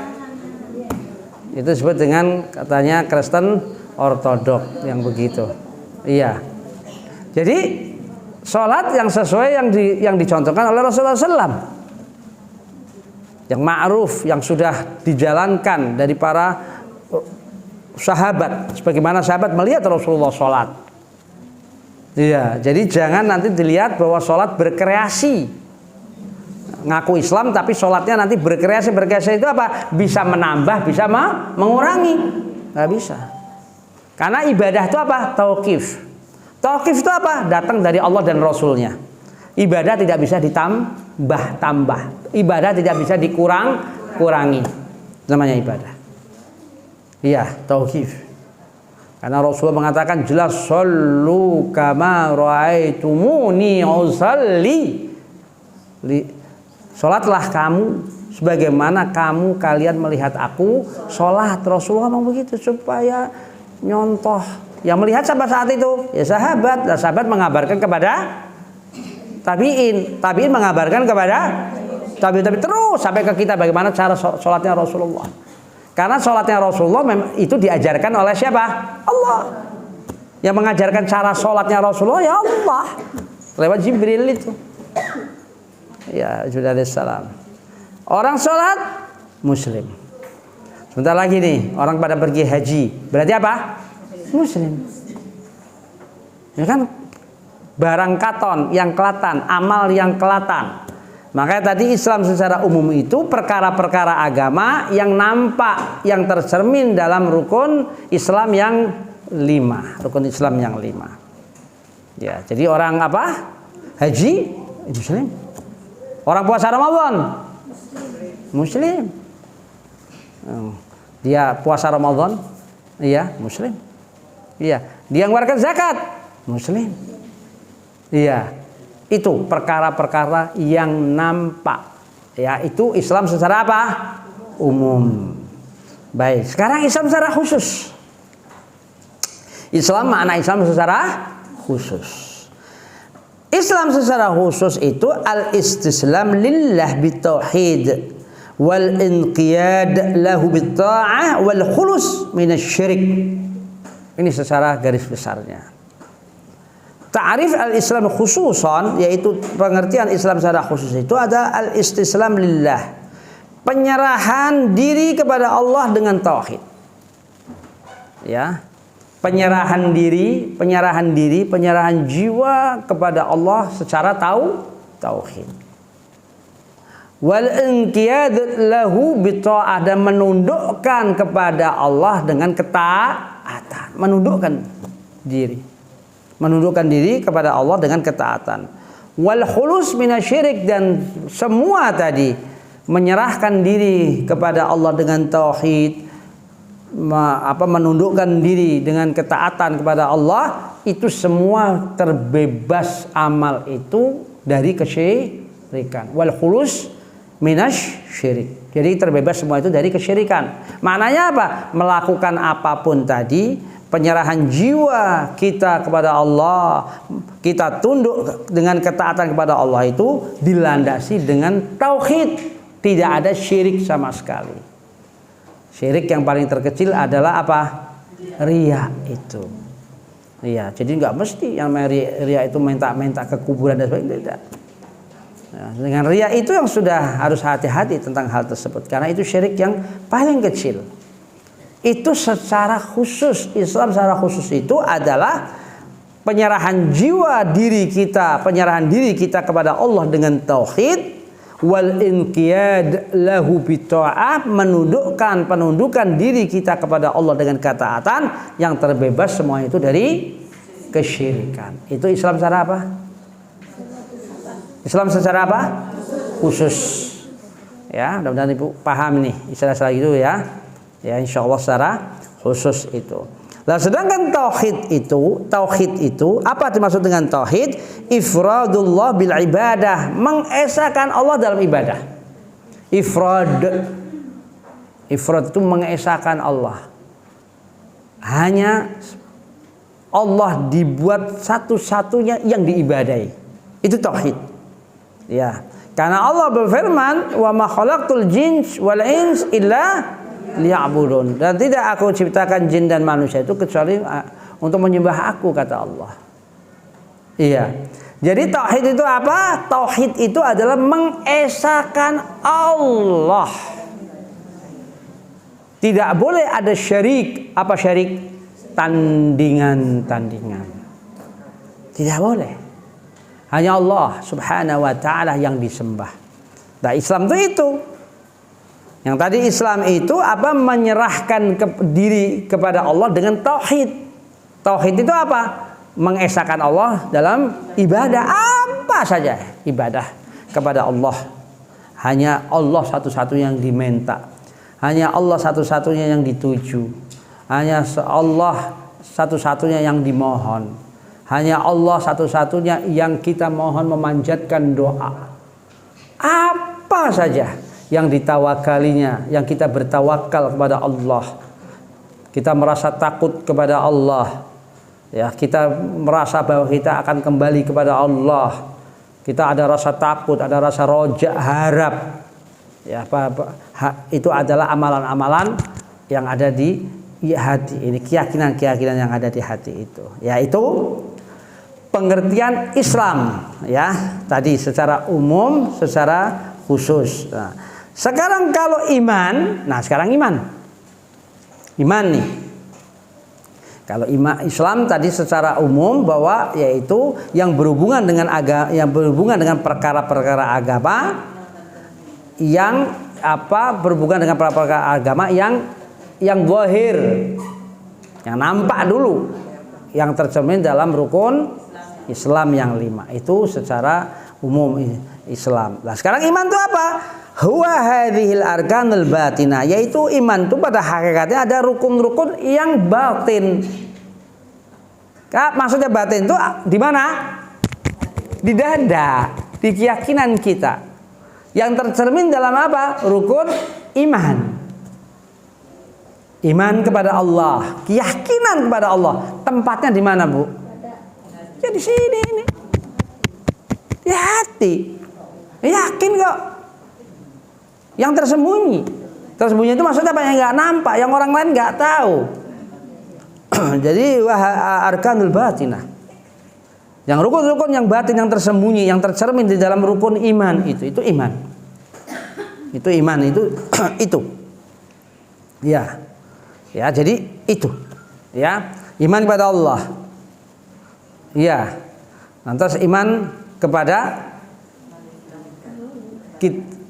Speaker 1: Itu disebut dengan katanya Kristen ortodok yang begitu. Iya. Jadi sholat yang sesuai yang dicontohkan oleh Rasulullah SAW, yang ma'ruf, yang sudah dijalankan dari para sahabat, sebagaimana sahabat melihat Rasulullah sholat. Iya. Jadi jangan nanti dilihat bahwa sholat berkreasi, ngaku Islam tapi sholatnya nanti berkreasi itu apa? Bisa menambah, bisa mengurangi, nggak bisa. Karena ibadah itu apa? Tauqif. Tauqif itu apa? Datang dari Allah dan Rasulnya. Ibadah tidak bisa ditambah. Ibadah tidak bisa kurangi. Namanya ibadah. Iya, tauqif. Karena Rasulullah mengatakan jelas, shollu kama ra'aitumuni usalli. Salatlah kamu sebagaimana kalian melihat aku sholat. Rasulullah ngomong begitu supaya nyontoh. Yang melihat siapa saat itu? Ya sahabat. Dan sahabat mengabarkan kepada tabi'in. Tabi'in mengabarkan kepada tabi'in terus sampai ke kita bagaimana cara sholatnya Rasulullah. Karena sholatnya Rasulullah itu diajarkan oleh siapa? Allah. Yang mengajarkan cara sholatnya Rasulullah ya Allah. Lewat Jibril itu. Ya, sudah ada salam. Orang sholat muslim. Sebentar lagi nih orang pada pergi haji. Berarti apa? Muslim. Ya kan? Barang katon yang kelatan, amal yang kelatan. Makanya tadi Islam secara umum itu perkara-perkara agama yang nampak, yang tercermin dalam rukun Islam yang 5. Rukun Islam yang 5. Ya, jadi orang apa? Haji, muslim. Orang puasa Ramadan, muslim. Dia puasa Ramadan, iya, muslim. Iya, dia mengeluarkan zakat, muslim. Iya, itu perkara-perkara yang nampak. Ya, itu Islam secara apa? Umum. Baik, sekarang Islam secara khusus. Islam, makna Islam secara khusus. Islam secara khusus itu al-istislam lillah bitauhid wal inqiyad lahu bitta'ah wal khulus minasyirik. Ini secara garis besarnya. Ta'rif al-Islam khususan, yaitu pengertian Islam secara khusus itu ada al-istislam lillah, penyerahan diri kepada Allah dengan tauhid. Ya, penyerahan diri, penyerahan jiwa kepada Allah secara tauhid. wal inqiyad lahu bi ta'ah, dan menundukkan kepada Allah dengan ketaatan, menundukkan diri kepada Allah dengan ketaatan. Wal khulus minasyirik, dan semua tadi menyerahkan diri kepada Allah dengan tauhid, menundukkan diri dengan ketaatan kepada Allah, itu semua terbebas amal itu dari kesyirikan. Wal khulus minasyirik, jadi terbebas semua itu dari kesyirikan. Maknanya apa? Melakukan apapun tadi, penyerahan jiwa kita kepada Allah, kita tunduk dengan ketaatan kepada Allah, itu dilandasi dengan tauhid, tidak ada syirik sama sekali. Syirik yang paling terkecil adalah apa? Riya itu. Iya, jadi nggak mesti yang riya itu minta ke kuburan dan sebagainya, tidak. Nah, dengan riya itu yang sudah harus hati-hati tentang hal tersebut, karena itu syirik yang paling kecil. Itu secara khusus, Islam secara khusus itu adalah penyerahan jiwa diri kita, penyerahan diri kita kepada Allah dengan tauhid, wal inqiyad lahu bita'ah, penundukan diri kita kepada Allah dengan ketaatan, yang terbebas semua itu dari kesyirikan. Itu Islam secara apa? Islam secara apa? Khusus. Ya, mudah-mudahan Ibu paham nih istilah-istilah itu ya. Ya, insyaallah secara khusus itu. Nah, sedangkan tauhid itu apa dimaksud dengan tauhid? Ifradullah bil ibadah, mengesahkan Allah dalam ibadah. Ifrad itu mengesahkan Allah. Hanya Allah dibuat satu-satunya yang diibadahi. Itu tauhid. Ya, karena Allah berfirman, wa ma khalaqtul jins wal ins illa liya'budun, dan tidak aku ciptakan jin dan manusia itu kecuali untuk menyembah aku, kata Allah. Iya. Jadi tauhid itu apa? Tauhid itu adalah mengesahkan Allah. Tidak boleh ada syirik. Apa syirik? Tandingan. Tidak boleh. Hanya Allah subhanahu wa ta'ala yang disembah. Nah, Islam itu. Yang tadi Islam itu apa? Menyerahkan diri kepada Allah dengan tauhid. Tauhid itu apa? Mengesahkan Allah dalam ibadah, apa saja ibadah kepada Allah. Hanya Allah satu-satunya yang diminta. Hanya Allah satu-satunya yang dituju. Hanya Allah satu-satunya yang dimohon. Hanya Allah satu-satunya yang kita mohon memanjatkan doa. Apa saja yang ditawakalinya, yang kita bertawakal kepada Allah. Kita merasa takut kepada Allah. Ya, kita merasa bahwa kita akan kembali kepada Allah. Kita ada rasa takut, ada rasa roja, harap. Ya, itu adalah amalan-amalan yang ada di hati. Ini keyakinan-keyakinan yang ada di hati itu. Yaitu pengertian Islam, ya. Tadi secara umum, secara khusus. Nah, sekarang kalau iman, sekarang iman nih. Kalau Islam tadi secara umum bahwa yaitu yang berhubungan dengan perkara-perkara agama, yang berhubungan dengan perkara agama yang zahir, yang nampak dulu, yang tercermin dalam rukun Islam yang 5. Itu secara umum Islam. Nah, sekarang iman itu apa? Huwa hadhil arkanul batinah, yaitu iman itu pada hakikatnya ada rukun-rukun yang batin. Maksudnya batin itu di mana? Di dada, di keyakinan kita. Yang tercermin dalam apa? Rukun iman. Iman kepada Allah, keyakinan kepada Allah. Tempatnya di mana, Bu? Ya di sini ini. Di hati. Yakin kok. Yang tersembunyi. Tersembunyi itu maksudnya apa? Yang nggak nampak, yang orang lain nggak tahu. Jadi arkanul batinah. Yang rukun-rukun yang batin, yang tersembunyi, yang tercermin di dalam rukun iman itu iman. Itu iman itu. Ya. Ya, jadi itu. Ya, iman kepada Allah. Ya. Lantas iman kepada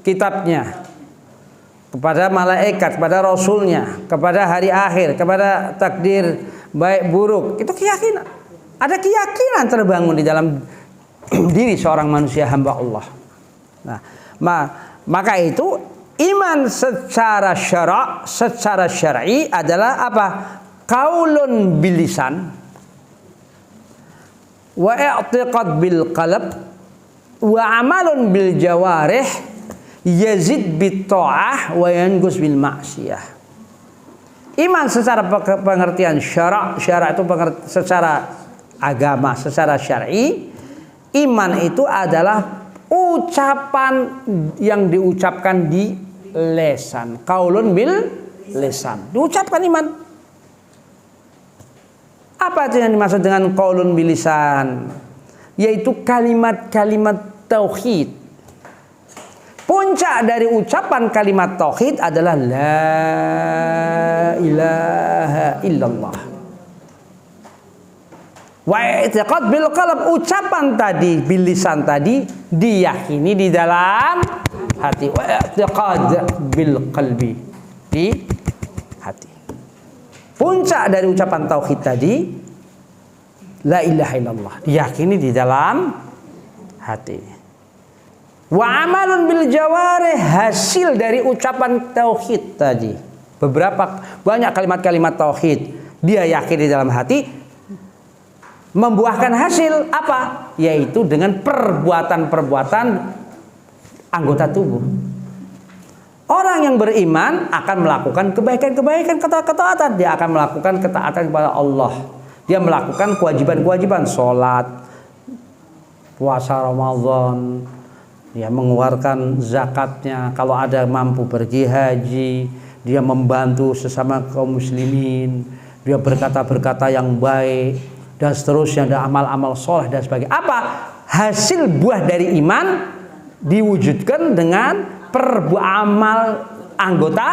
Speaker 1: kitabnya, kepada malaikat, kepada rasulnya, kepada hari akhir, kepada takdir baik buruk. Itu keyakinan. Ada keyakinan terbangun di dalam diri seorang manusia hamba Allah. Nah, maka itu iman secara syar'i adalah apa? Qaulun bil lisan wa i'tiqad bil qalb wa amalun bil jawarih yazid bit ta'ah wa yanqus bil ma'siyah. Iman secara pengertian syara' itu secara agama, secara syar'i. Iman itu adalah ucapan yang diucapkan di lesan. Qaulun bil lisan. Diucapkan iman. Apa itu yang dimaksud dengan qaulun bil lisan? Yaitu kalimat-kalimat tauhid. Puncak dari ucapan kalimat tauhid adalah la ilaha illallah. Wa i'tiqad bil qalb, ucapan tadi bil lisan tadi diyakini di dalam hati. Wa i'tiqad bil qalbi, di hati. Puncak dari ucapan tauhid tadi la ilaha illallah, diyakini di dalam hati. Wa amalun bil jawarih, hasil dari ucapan tauhid tadi. Banyak kalimat-kalimat tauhid dia yakini di dalam hati, membuahkan hasil apa? Yaitu dengan perbuatan-perbuatan anggota tubuh. Orang yang beriman akan melakukan kebaikan-kebaikan, ketaatan. Dia akan melakukan ketaatan kepada Allah. Dia melakukan kewajiban-kewajiban, sholat, puasa Ramadan, dia mengeluarkan zakatnya, kalau ada mampu pergi haji, dia membantu sesama kaum muslimin, dia berkata-berkata yang baik, dan seterusnya, ada amal-amal soleh dan sebagainya. Apa? Hasil buah dari iman diwujudkan dengan amal anggota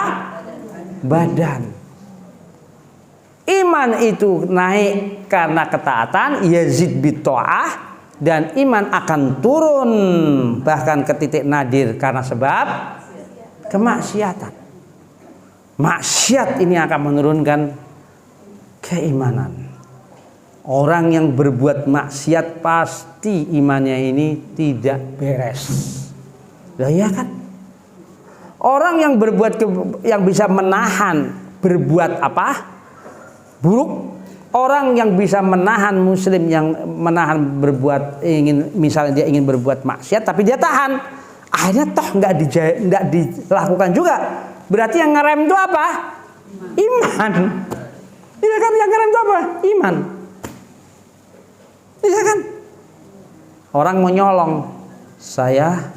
Speaker 1: badan. Iman itu naik karena ketaatan, yazid bit ta'ah, dan iman akan turun bahkan ke titik nadir karena sebab kemaksiatan. Maksiat ini akan menurunkan keimanan. Orang yang berbuat maksiat pasti imannya ini tidak beres. Lah iya kan? Orang yang yang bisa menahan berbuat apa? Buruk. Orang yang bisa menahan muslim yang menahan berbuat misalnya dia ingin berbuat maksiat tapi dia tahan. Akhirnya toh nggak dilakukan juga. Berarti yang ngerem itu apa? Iman. Iya kan, yang ngerem itu apa? Iman. Iya kan? Orang mau nyolong, saya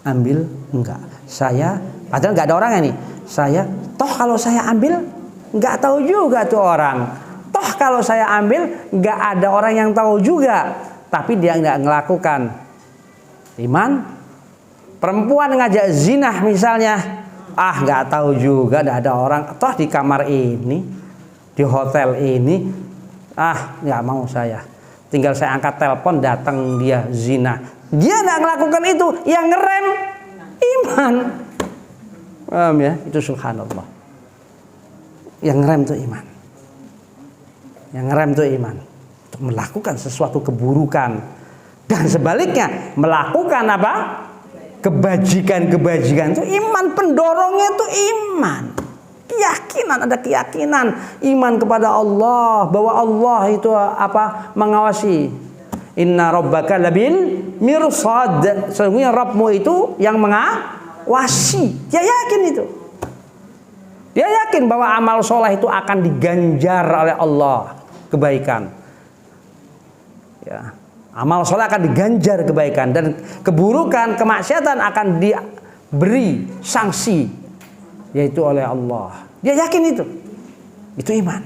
Speaker 1: ambil enggak. Saya padahal nggak ada orangnya nih. Saya toh kalau saya ambil nggak tahu juga tuh orang. Toh kalau saya ambil nggak ada orang yang tahu juga. Tapi dia nggak ngelakukan. Iman. Perempuan ngajak zina misalnya, nggak tahu juga, nggak ada orang. Toh di kamar ini, di hotel ini, nggak mau saya. Tinggal saya angkat telepon, datang dia zina. Dia nggak ngelakukan itu, yang ngerem iman. Paham ya? Itu subhanallah. Yang ngerem itu iman. Yang ngerem itu iman. Untuk melakukan sesuatu keburukan. Dan sebaliknya, melakukan apa? Kebajikan-kebajikan itu iman. Pendorongnya itu iman. Keyakinan, ada keyakinan. Iman kepada Allah. Bahwa Allah itu apa? Mengawasi. Inna rabbaka labil mirsad. Sesungguhnya Rabbmu itu yang mengawasi. Dia yakin itu. Dia yakin bahwa amal soleh itu akan diganjar oleh Allah kebaikan. Ya. Amal soleh akan diganjar kebaikan, dan keburukan, kemaksiatan akan diberi sanksi, yaitu oleh Allah. Dia yakin itu. Itu iman.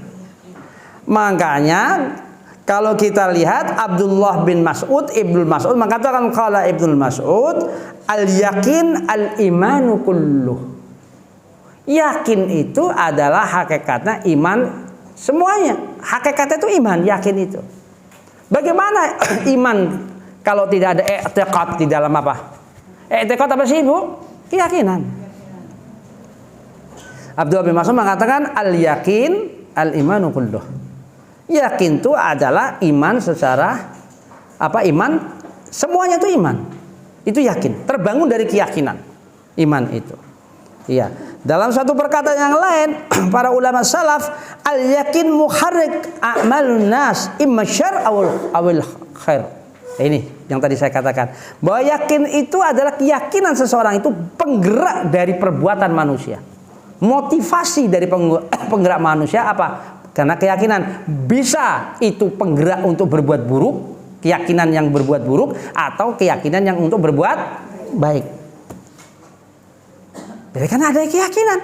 Speaker 1: Makanya kalau kita lihat Abdullah bin Mas'ud, Ibnu Mas'ud mengatakan qala Ibnu Mas'ud, al-yakin al-imanu kulluh. Yakin itu adalah hakikatnya iman semuanya. Hakikatnya itu iman, yakin itu. Bagaimana iman kalau tidak ada i'tiqad di dalam apa? I'tiqad apa sih, Bu? keyakinan. Abdullah bin Mas'ud mengatakan al-yakin al-imanu kulluh. Yakin itu adalah iman secara apa? Iman semuanya itu iman. Itu yakin, terbangun dari keyakinan. Iman itu. Iya. Dalam satu perkataan yang lain, para ulama salaf, al-yakin muharrik a'malun nas imma syarr awil khair. Ini yang tadi saya katakan, bahwa yakin itu adalah keyakinan seseorang itu penggerak dari perbuatan manusia. Motivasi dari penggerak manusia apa? Karena keyakinan bisa itu penggerak untuk berbuat buruk, keyakinan yang berbuat buruk, atau keyakinan yang untuk berbuat baik. Jadi kan ada keyakinan.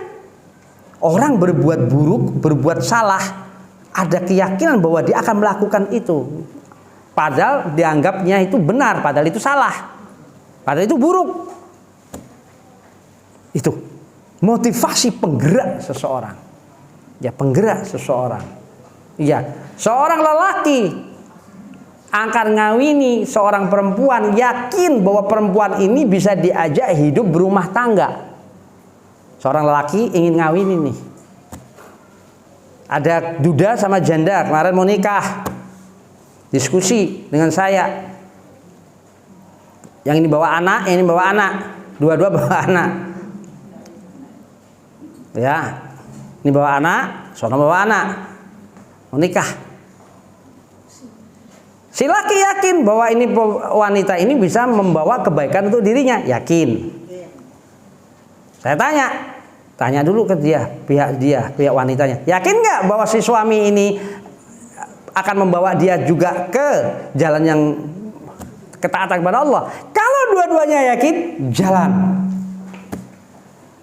Speaker 1: Orang berbuat buruk, berbuat salah, ada keyakinan bahwa dia akan melakukan itu. Padahal dianggapnya itu benar, padahal itu salah. Padahal itu buruk. Itu motivasi penggerak seseorang. Ya, penggerak seseorang. Ya, seorang lelaki akan ngawini seorang perempuan, yakin bahwa perempuan ini bisa diajak hidup berumah tangga. Seorang lelaki ingin ngawini nih. Ada duda sama janda kemarin mau nikah. Diskusi dengan saya. Yang ini bawa anak, yang ini bawa anak. Dua-dua bawa anak. Ya. Ini bawa anak, sono bawa anak. Mau nikah. Si laki yakin bahwa ini wanita ini bisa membawa kebaikan untuk dirinya, yakin. Saya tanya dulu ke pihak wanitanya, yakin nggak bahwa si suami ini akan membawa dia juga ke jalan yang ketaatan kepada Allah? Kalau dua-duanya yakin, jalan.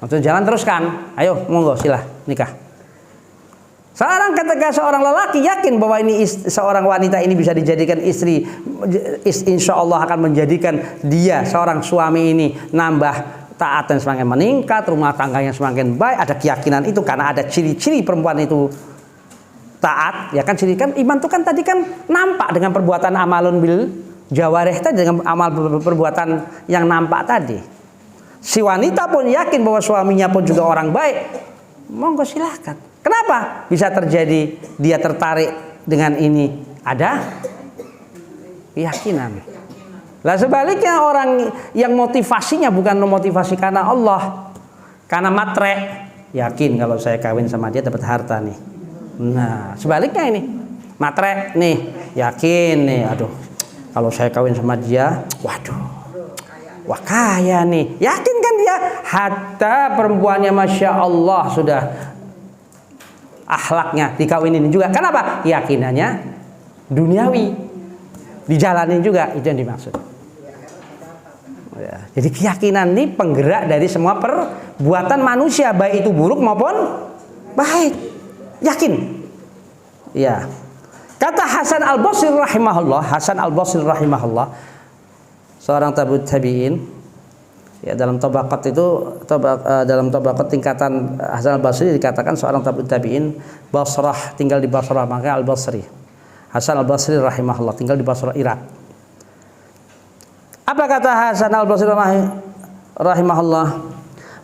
Speaker 1: Maksudnya jalan teruskan, ayo monggo silah nikah. Ketika seorang lelaki yakin bahwa ini seorang wanita ini bisa dijadikan istri, insya Allah akan menjadikan dia seorang suami ini nambah taatan semakin meningkat, rumah tangganya semakin baik, ada keyakinan itu karena ada ciri-ciri perempuan itu taat, ya kan ciri kan iman itu kan tadi kan nampak dengan perbuatan amalun bil jawarih tadi, dengan amal perbuatan yang nampak tadi. Si wanita pun yakin bahwa suaminya pun juga orang baik, monggo silahkan. Kenapa bisa terjadi dia tertarik dengan ini? Ada keyakinan. Lah sebaliknya orang yang motivasinya bukan motivasi karena Allah, karena matre, yakin kalau saya kawin sama dia dapat harta nih. Nah sebaliknya ini matre nih, yakin nih, aduh kalau saya kawin sama dia, waduh, wah kaya nih, yakin kan dia. Hatta perempuannya masya Allah sudah akhlaknya dikawinin juga. Kenapa? Keyakinannya duniawi, dijalanin juga, itu yang dimaksud. Ya, jadi keyakinan ini penggerak dari semua perbuatan manusia, baik itu buruk maupun baik. Yakin. Ya. Kata Hasan Al-Basri rahimahullah, seorang tabi'in, ya dalam tabaqat itu dalam tabaqat tingkatan Hasan Al-Basri dikatakan seorang tabi'in Basrah, tinggal di Basrah, maka Al-Basri. Hasan Al-Basri rahimahullah tinggal di Basrah, Irak. Apa kata Hasan Al-Basri rahimahullah?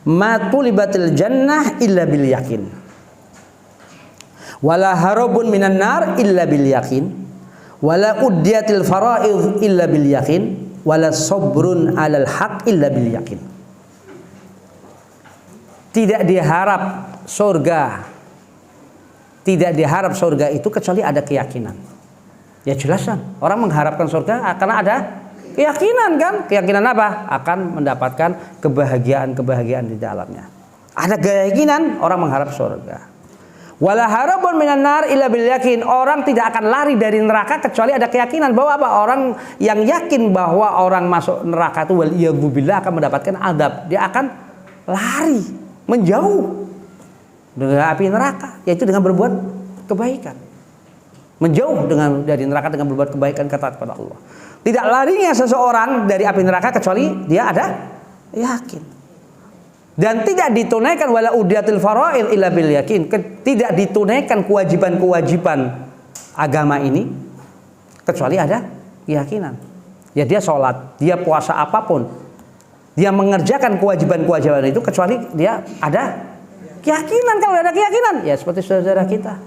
Speaker 1: Ma tulibatil jannah illa bil yakin. Wala harabun minan nar illa bil yakin. Wala uddiyatil fara'id illa bil yakin. Wala sabrun 'alal haq illa bil yakin. Tidak diharap surga. Tidak diharap surga itu kecuali ada keyakinan. Ya jelas kan, orang mengharapkan surga karena ada keyakinan kan? Keyakinan apa? Akan mendapatkan kebahagiaan di dalamnya. Ada keyakinan orang mengharap surga. Wala harabun minan nar illa bil yakin. Orang tidak akan lari dari neraka kecuali ada keyakinan bahwa apa? Orang yang yakin bahwa orang masuk neraka itu waliyadzubillah akan mendapatkan adab. Dia akan lari, menjauh dari api neraka, yaitu dengan berbuat kebaikan. Menjauh dari neraka dengan berbuat kebaikan, kata kepada Allah. Tidak larinya seseorang dari api neraka kecuali dia ada yakin. Dan tidak ditunaikan wala udiyatil faraid illa bil yakin. Tidak ditunaikan kewajiban-kewajiban agama ini kecuali ada keyakinan. Ya dia sholat, dia puasa apapun, dia mengerjakan kewajiban-kewajiban itu kecuali dia ada keyakinan. Kalau ada keyakinan, ya seperti saudara kita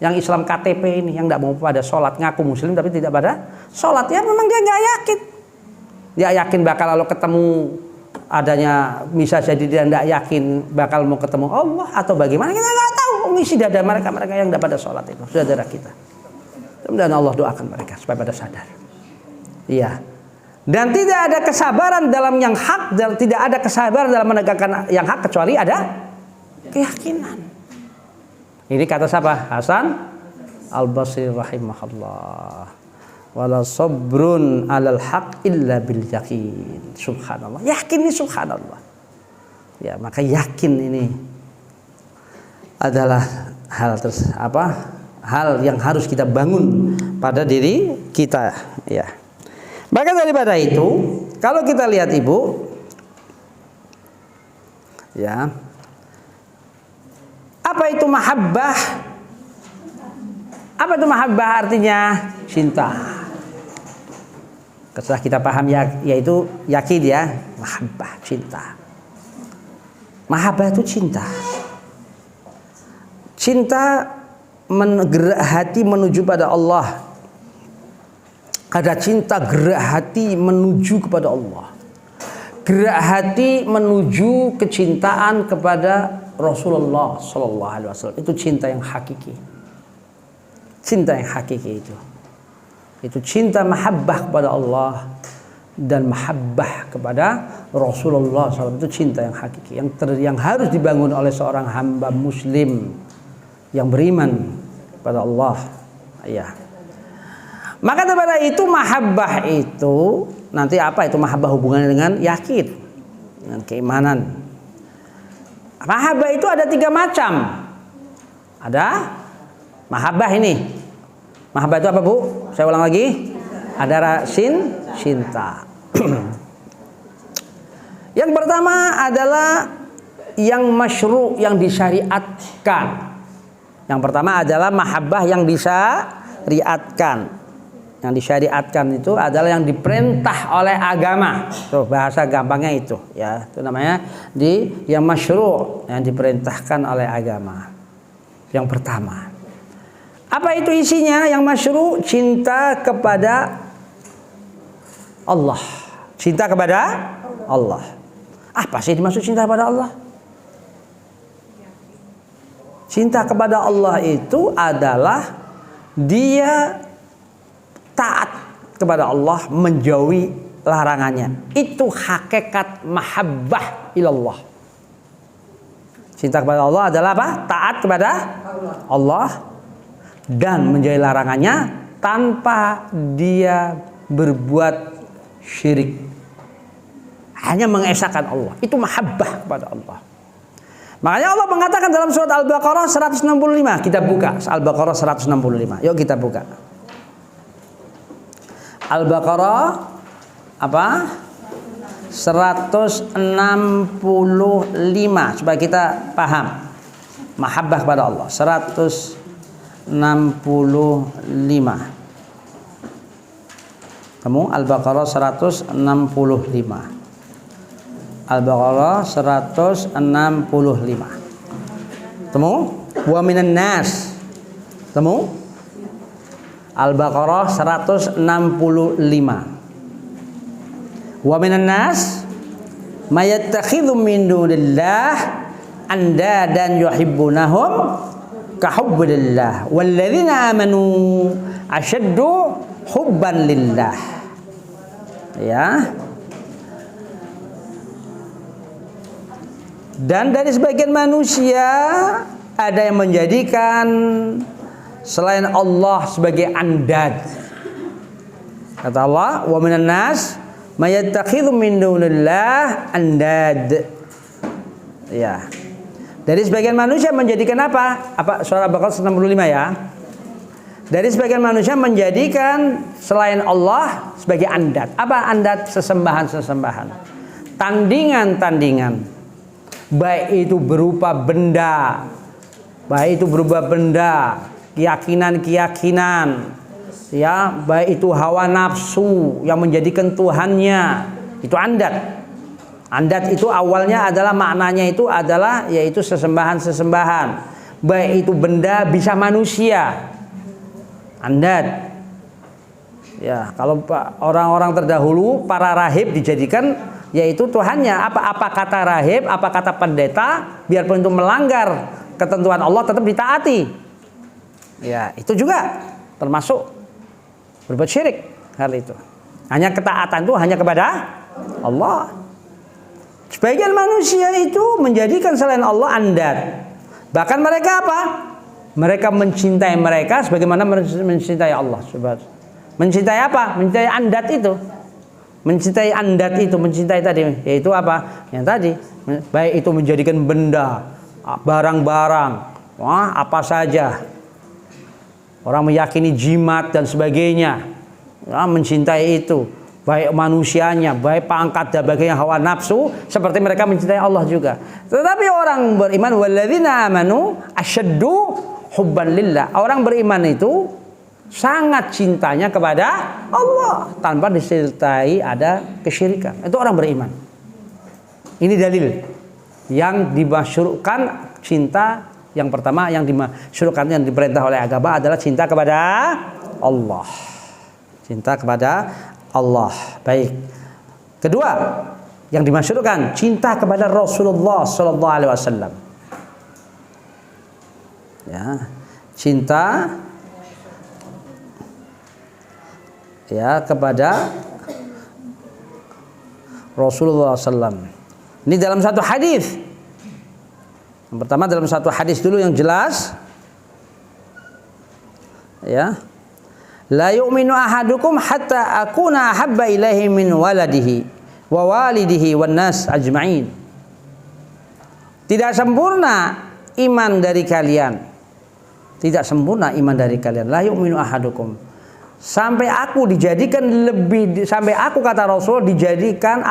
Speaker 1: yang Islam KTP ini, yang tidak mau pada sholat, ngaku muslim tapi tidak pada sholat, ya memang dia nggak yakin. Dia yakin bakal lalu ketemu adanya, bisa jadi dia tidak yakin bakal mau ketemu Allah atau bagaimana, kita nggak tahu. Misi dada mereka yang tidak pada sholat itu saudara kita. Dan Allah doakan mereka supaya pada sadar. Iya. Dan tidak ada kesabaran dalam yang hak, dan tidak ada kesabaran dalam menegakkan yang hak kecuali ada keyakinan. Ini kata siapa? Hasan Al-Basri rahimahullah. Wala sabrun 'alal haq illa bil yakin. Subhanallah. Yakin ini subhanallah. Ya, maka yakin ini adalah hal yang harus kita bangun pada diri kita, ya. Maka daripada itu, kalau kita lihat Ibu, ya, apa itu mahabbah? Apa itu mahabbah artinya? Cinta. Setelah kita paham ya, yaitu yakin ya, mahabbah, cinta. Mahabbah itu cinta. Cinta menggerak hati menuju pada Allah. Ada cinta gerak hati menuju kepada Allah. Gerak hati menuju kecintaan kepada Rasulullah Sallallahu Alaihi Wasallam. Itu cinta yang hakiki. Cinta yang hakiki itu cinta mahabbah kepada Allah dan mahabbah kepada Rasulullah SAW. Itu cinta yang hakiki, yang harus dibangun oleh seorang hamba Muslim yang beriman kepada Allah. Ya. Maka daripada itu mahabbah itu nanti apa itu mahabbah hubungannya dengan yakin, dengan keimanan. Mahabbah itu ada 3 macam. Ada mahabbah ini. Mahabbah itu apa Bu? Saya ulang lagi. Ada cinta. Yang pertama adalah yang masyru', yang disyariatkan. Yang pertama adalah mahabbah yang disyariatkan. Yang disyariatkan itu adalah yang diperintah oleh agama. Tuh bahasa gampangnya itu, ya. Itu namanya yang masyru', yang diperintahkan oleh agama. Yang pertama. Apa itu isinya? Yang masyru', cinta kepada Allah. Cinta kepada Allah. Apa sih dimaksud cinta kepada Allah? Cinta kepada Allah itu adalah dia taat kepada Allah, menjauhi larangannya. Itu hakikat mahabbah ilallah. Cinta kepada Allah adalah apa? Taat kepada Allah dan menjauhi larangannya tanpa dia berbuat syirik. Hanya mengesahkan Allah. Itu mahabbah kepada Allah. Makanya Allah mengatakan dalam surat Al-Baqarah 165. Kita buka Al-Baqarah 165. Yuk kita buka. Al-Baqarah apa? 165 supaya kita paham mahabbah kepada Allah. 165. Kamu Al-Baqarah 165. Al-Baqarah 165. Temu? Wa minan nas. Temu? Al-Baqarah 165. Wa minan nas mayattakhidhu min dunillah andadan yuhibbunahum kahubbillah walladzina amanu ashaddu hubban lillah. Ya. Dan dari sebagian manusia ada yang menjadikan selain Allah sebagai andad. Kata Allah, wa minan nas mayattakhidhu min dunillah andad. Ya. Dari sebagian manusia menjadikan apa? Apa surah Al-Baqarah 165 ya. Dari sebagian manusia menjadikan selain Allah sebagai andad. Apa andad? Sesembahan-sesembahan. Tandingan-tandingan. Baik itu berupa benda, keyakinan-keyakinan, ya, baik itu hawa nafsu yang menjadikan Tuhannya, itu andad. Andat itu awalnya adalah maknanya itu adalah yaitu sesembahan-sesembahan. Baik itu benda bisa manusia. Andat. Ya, kalau orang-orang terdahulu para rahib dijadikan yaitu Tuhannya. Apa kata rahib, apa kata pendeta, biarpun itu melanggar ketentuan Allah tetap ditaati. Ya, itu juga termasuk berbuat syirik hal itu. Hanya ketaatan itu hanya kepada Allah. Sebagian manusia itu menjadikan selain Allah andat. Bahkan mereka apa? Mereka mencintai mereka sebagaimana mencintai Allah. Mencintai apa? Mencintai andat itu. Mencintai andat itu, mencintai tadi yaitu apa? Yang tadi, baik itu menjadikan benda, barang-barang, apa saja. Orang meyakini jimat dan sebagainya. Ya, mencintai itu. Baik manusianya, baik pangkat dan bagian hawa nafsu, seperti mereka mencintai Allah juga. Tetapi orang beriman, walladzina amanu asyaddu hubban lillah. Orang beriman itu sangat cintanya kepada Allah tanpa disertai ada kesyirikan. Itu orang beriman. Ini dalil yang dimasyru'kan cinta yang pertama yang dimasyru'kan yang diperintah oleh agama adalah cinta kepada Allah. Cinta kepada Allah. Baik. Kedua, yang dimasyru'kan cinta kepada Rasulullah sallallahu alaihi wasallam. Ya, cinta ya kepada Rasulullah sallallahu. Ini dalam satu hadis. Yang pertama dalam satu hadis dulu yang jelas. Ya. La yu'minu ahadukum hatta akuna ahabba ilaihi min waladihi wa walidihi wan nas ajma'in. Tidak sempurna iman dari kalian. Tidak sempurna iman dari kalian. La yu'minu ahadukum. Sampai aku dijadikan lebih, sampai aku kata Rasul dijadikan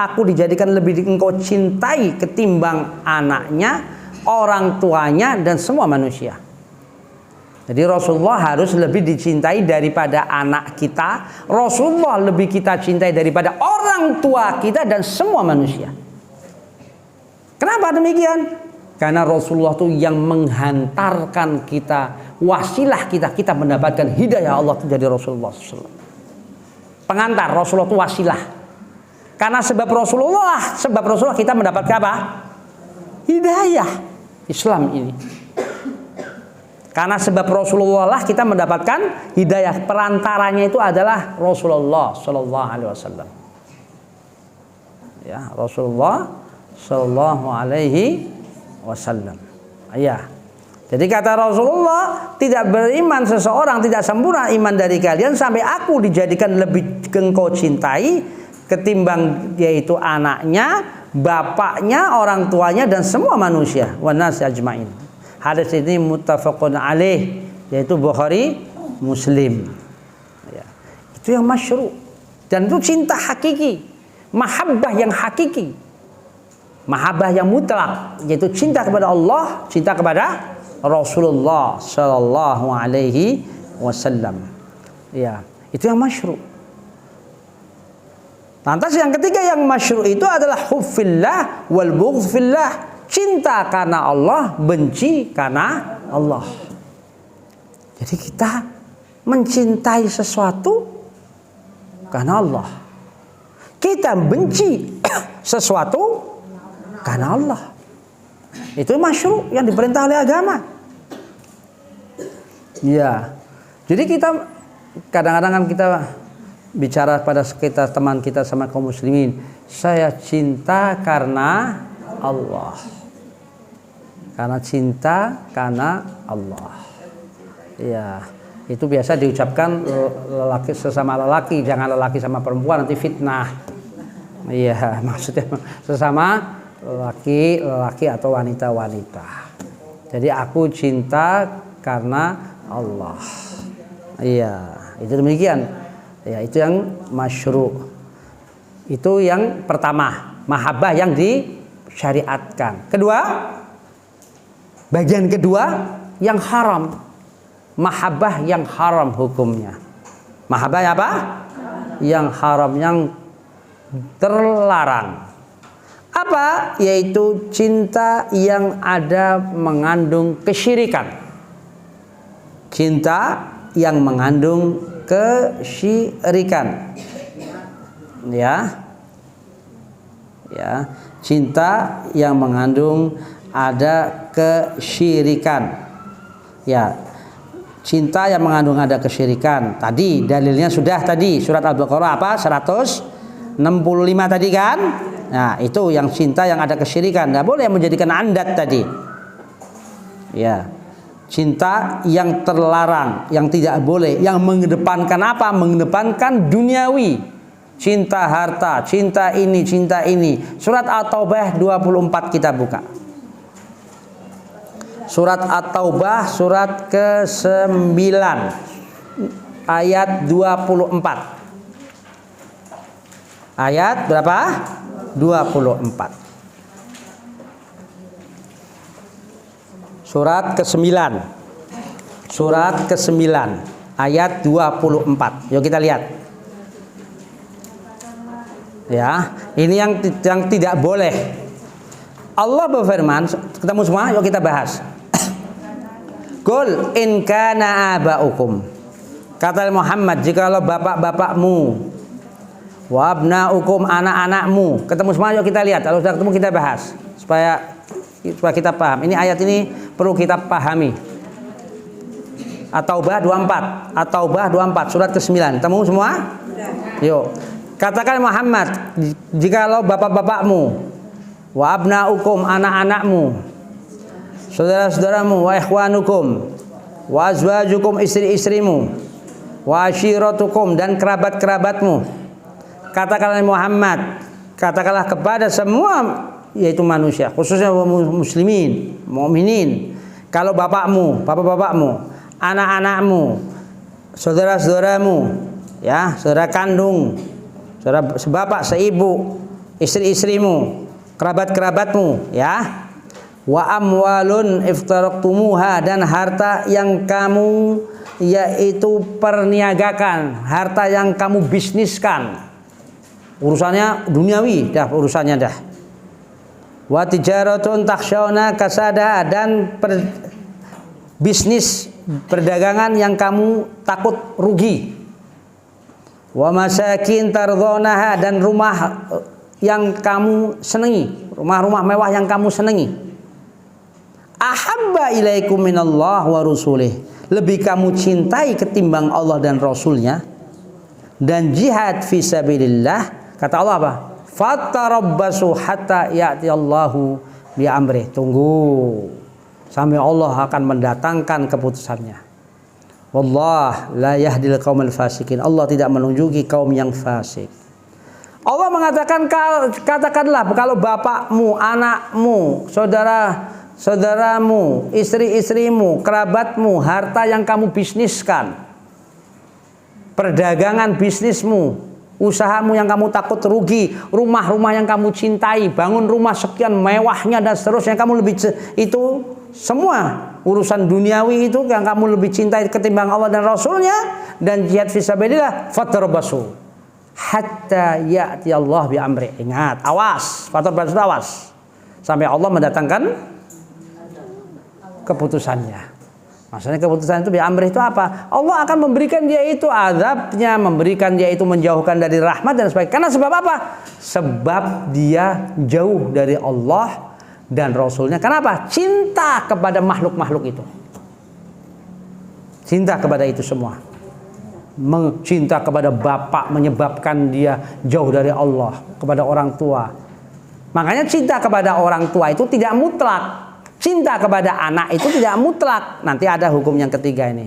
Speaker 1: lebih engkau cintai ketimbang anaknya, orang tuanya dan semua manusia. Jadi Rasulullah harus lebih dicintai daripada anak kita. Rasulullah lebih kita cintai daripada orang tua kita dan semua manusia. Kenapa demikian? Karena Rasulullah itu yang menghantarkan kita, wasilah kita mendapatkan hidayah Allah itu dari Rasulullah SAW. Pengantar Rasulullah itu wasilah. Karena sebab Rasulullah kita mendapatkan apa? Hidayah Islam ini. Karena sebab Rasulullah lah kita mendapatkan hidayah. Perantaranya itu adalah Rasulullah Sallallahu Alaihi Wasallam. Ya, Rasulullah Sallallahu Alaihi Wasallam. Ya. Jadi kata Rasulullah, tidak beriman seseorang, tidak sempurna iman dari kalian sampai aku dijadikan lebih engkau cintai ketimbang yaitu anaknya, bapaknya, orang tuanya dan semua manusia. Wan nas ajmain. Hadis ini muttafaqun alaih, yaitu Bukhari Muslim. Ya. Itu yang masyru'. Dan itu cinta hakiki, mahabbah yang hakiki, mahabbah yang mutlak, yaitu cinta kepada Allah, cinta kepada Rasulullah Sallallahu Alaihi Wasallam. Ya, itu yang masyru'. Lantas yang ketiga yang masyru' itu adalah huffillah wal bughd fillah. Cinta karena Allah, benci karena Allah. Jadi kita mencintai sesuatu karena Allah. Kita benci sesuatu karena Allah. Itu masyru' yang diperintah oleh agama. Ya. Jadi kita kadang-kadang kan kita bicara pada sekitar teman kita sama kaum muslimin, saya cinta karena Allah. Karena cinta karena Allah. Ya, itu biasa diucapkan lelaki sesama lelaki, jangan lelaki sama perempuan nanti fitnah. Iya, maksudnya sesama lelaki atau wanita. Jadi aku cinta karena Allah. Iya, itu demikian. Ya, itu yang masyru'. Itu yang pertama, mahabbah yang disyariatkan. Kedua, bagian kedua yang haram, mahabbah yang haram hukumnya. Mahabbah apa? Yang haram, yang terlarang. Apa? Yaitu cinta yang ada mengandung kesyirikan. Cinta yang mengandung kesyirikan. Ya. Ya, cinta yang mengandung ada kesyirikan. Ya. Cinta yang mengandung ada kesyirikan. Tadi dalilnya sudah tadi surat Al-Baqarah apa? 165 tadi kan? Nah, itu yang cinta yang ada kesyirikan. Enggak boleh menjadikan andat tadi. Ya. Cinta yang terlarang, yang tidak boleh, yang mengedepankan apa? Mengedepankan duniawi. Cinta harta, cinta ini, cinta ini. Surat At-Taubah 24 kita buka. Surat At-Taubah surat ke-9 ayat 24. Ayat berapa? 24. Surat ke-9. Surat ke-9 ayat 24. Yuk kita lihat. Ya, ini yang tidak boleh. Allah berfirman, ketemu semua, yuk kita bahas. Qul in kana aba'ukum. Kata Muhammad, jikalau bapak-bapakmu, wa abna'ukum, anak-anakmu. Ketemu semua, yuk kita lihat. Kalau sudah ketemu kita bahas supaya kita paham. Ini ayat ini perlu kita pahami. At-Taubah 24. At-Taubah 24 surat ke-9. Ketemu semua? Yuk. Katakan Muhammad, jikalau bapak-bapakmu, wa abna'ukum, anak-anakmu, saudara-saudaramu, wa ikhwanukum, wa azwajukum, istri-istrimu, wa ashiratukum, dan kerabat-kerabatmu. Katakanlah Muhammad, katakanlah kepada semua, yaitu manusia, khususnya muslimin, mukminin, kalau bapakmu, bapak-bapakmu, anak-anakmu, saudara-saudaramu, ya, saudara kandung, saudara sebapak, seibu, istri-istrimu, kerabat-kerabatmu, ya. Wa amwalun iftaraktumuha, dan harta yang kamu yaitu perniagakan, harta yang kamu bisniskan. Urusannya duniawi dah, urusannya dah. Wa tijaratun takhshawna kasada, dan bisnis perdagangan yang kamu takut rugi. Wa masakin tardhonaha, dan rumah yang kamu senangi, rumah-rumah mewah yang kamu senangi. Ahabba ilaikum minallah wa rasulih, lebih kamu cintai ketimbang Allah dan Rasulnya, dan jihad fisabilillah. Kata Allah apa? Fatarabbasu hatta ya'tiyallahu bi amrih. Tunggu sampai Allah akan mendatangkan keputusannya. Wallah la yahdil qaumal fasikin. Allah tidak menunjuki kaum yang fasik. Allah mengatakan, katakanlah kalau bapakmu, anakmu, saudaramu, istri-istrimu, kerabatmu, harta yang kamu bisniskan, perdagangan bisnismu, usahamu yang kamu takut rugi, rumah-rumah yang kamu cintai, bangun rumah sekian mewahnya dan seterusnya, kamu lebih itu semua urusan duniawi itu yang kamu lebih cintai ketimbang Allah dan Rasulnya, dan jihad fisabilillah, fatarabbasu hatta ya'ti Allah bi amri. Ingat, awas, fatarabbasu, awas sampai Allah mendatangkan keputusannya. Maksudnya keputusan itu bi amri itu apa? Allah akan memberikan dia itu azabnya, memberikan dia itu menjauhkan dari rahmat dan sebagainya. Karena sebab apa? Sebab dia jauh dari Allah dan Rasulnya. Kenapa? Cinta kepada makhluk-makhluk itu. Cinta kepada itu semua. Cinta kepada bapak menyebabkan dia jauh dari Allah, kepada orang tua. Makanya cinta kepada orang tua itu tidak mutlak. Cinta kepada anak itu tidak mutlak. Nanti ada hukum yang ketiga ini,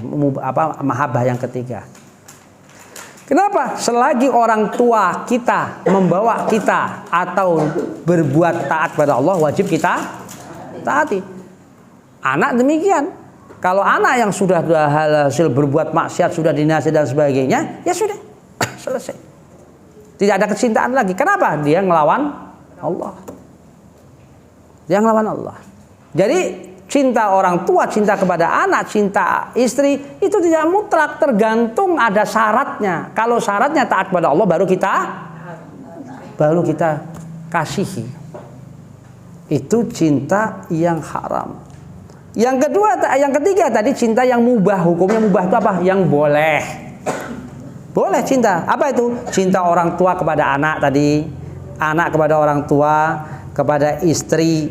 Speaker 1: mahabbah yang ketiga. Kenapa? Selagi orang tua kita membawa kita atau berbuat taat pada Allah, wajib kita taati. Anak demikian. Kalau anak yang sudah hasil berbuat maksiat, sudah dinasihati dan sebagainya, ya sudah, selesai. Tidak ada kecintaan lagi. Kenapa? Dia ngelawan Allah. Dia ngelawan Allah. Jadi cinta orang tua, cinta kepada anak, cinta istri itu tidak mutlak, tergantung ada syaratnya. Kalau syaratnya taat kepada Allah baru kita kasihi. Itu cinta yang haram. Yang ketiga tadi cinta yang mubah. Hukumnya mubah itu apa? Yang boleh. Boleh cinta. Apa itu? Cinta orang tua kepada anak tadi, anak kepada orang tua, kepada istri.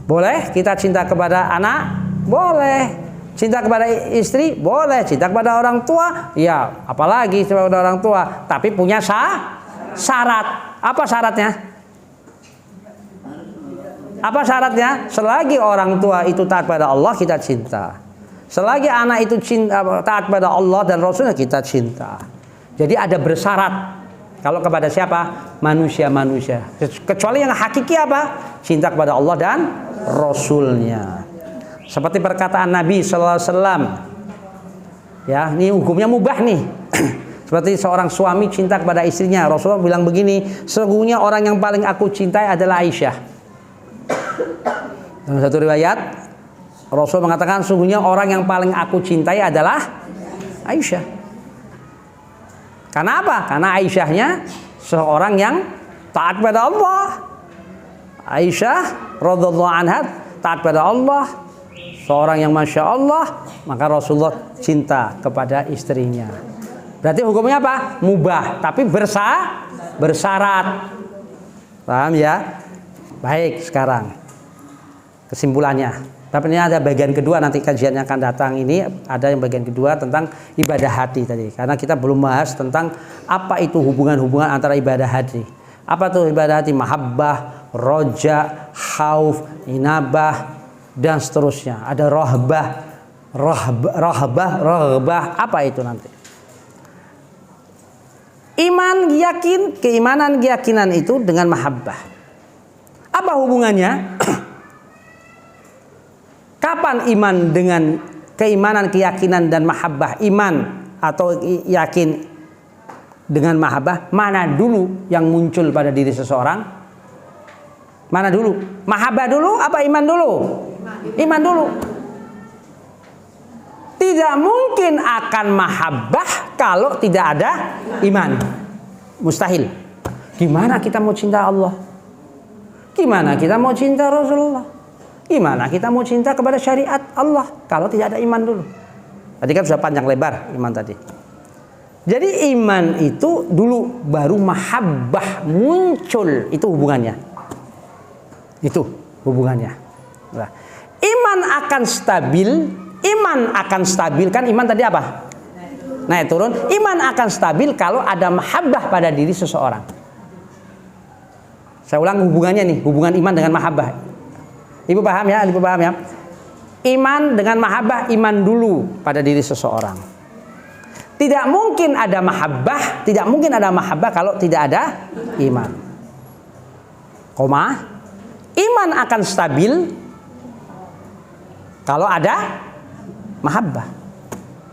Speaker 1: Boleh kita cinta kepada anak? Boleh. Cinta kepada istri? Boleh. Cinta kepada orang tua? Ya, apalagi kepada orang tua. Tapi punya syarat. Apa syaratnya? Apa syaratnya? Selagi orang tua itu taat pada Allah, kita cinta. Selagi anak itu taat pada Allah dan Rasulnya, kita cinta. Jadi ada bersyarat. Kalau kepada siapa? Manusia-manusia. Kecuali yang hakiki apa? Cinta kepada Allah dan Rasulnya. Seperti perkataan Nabi Sallallahu Alaihi Wasallam. Ya, ini hukumnya mubah nih. Seperti seorang suami cinta kepada istrinya. Rasulullah bilang begini, sesungguhnya orang yang paling aku cintai adalah Aisyah. Dalam satu riwayat, Rasul mengatakan sesungguhnya orang yang paling aku cintai adalah Aisyah. Karena apa? Karena Aisyahnya seorang yang taat pada Allah. Aisyah radhiyallahu anha taat pada Allah, seorang yang masya Allah, maka Rasulullah cinta kepada istrinya. Berarti hukumnya apa? Mubah, tapi bersyarat. Paham ya? Baik, sekarang kesimpulannya. Tapi ini ada bagian kedua, nanti kajiannya akan datang. Ini ada yang bagian kedua tentang ibadah hati tadi. Karena kita belum bahas tentang apa itu hubungan-hubungan antara ibadah hati. Apa tuh ibadah hati? Mahabbah, roja, khauf, inabah, dan seterusnya. Ada rahbah. Apa itu nanti? Iman, yakin, keimanan, keyakinan itu dengan mahabbah. Apa hubungannya? Kapan iman dengan keimanan, keyakinan dan mahabbah? Iman atau yakin dengan mahabbah, mana dulu yang muncul pada diri seseorang? Mana dulu? Mahabbah dulu apa iman dulu? Iman dulu. Tidak mungkin akan mahabbah kalau tidak ada iman. Mustahil. Gimana kita mau cinta Allah? Gimana kita mau cinta Rasulullah? Gimana kita mau cinta kepada syariat Allah kalau tidak ada iman dulu? Tadi kan sudah panjang lebar iman tadi. Jadi iman itu dulu baru mahabbah muncul, itu hubungannya. Itu hubungannya. Nah, iman akan stabil kan iman tadi apa? Naik turun. Iman akan stabil kalau ada mahabbah pada diri seseorang. Saya ulang hubungannya nih, hubungan iman dengan mahabbah. Ibu paham ya? Ibu paham ya? Iman dengan mahabbah, iman dulu pada diri seseorang. Tidak mungkin ada mahabbah kalau tidak ada iman. Koma, iman akan stabil kalau ada mahabbah.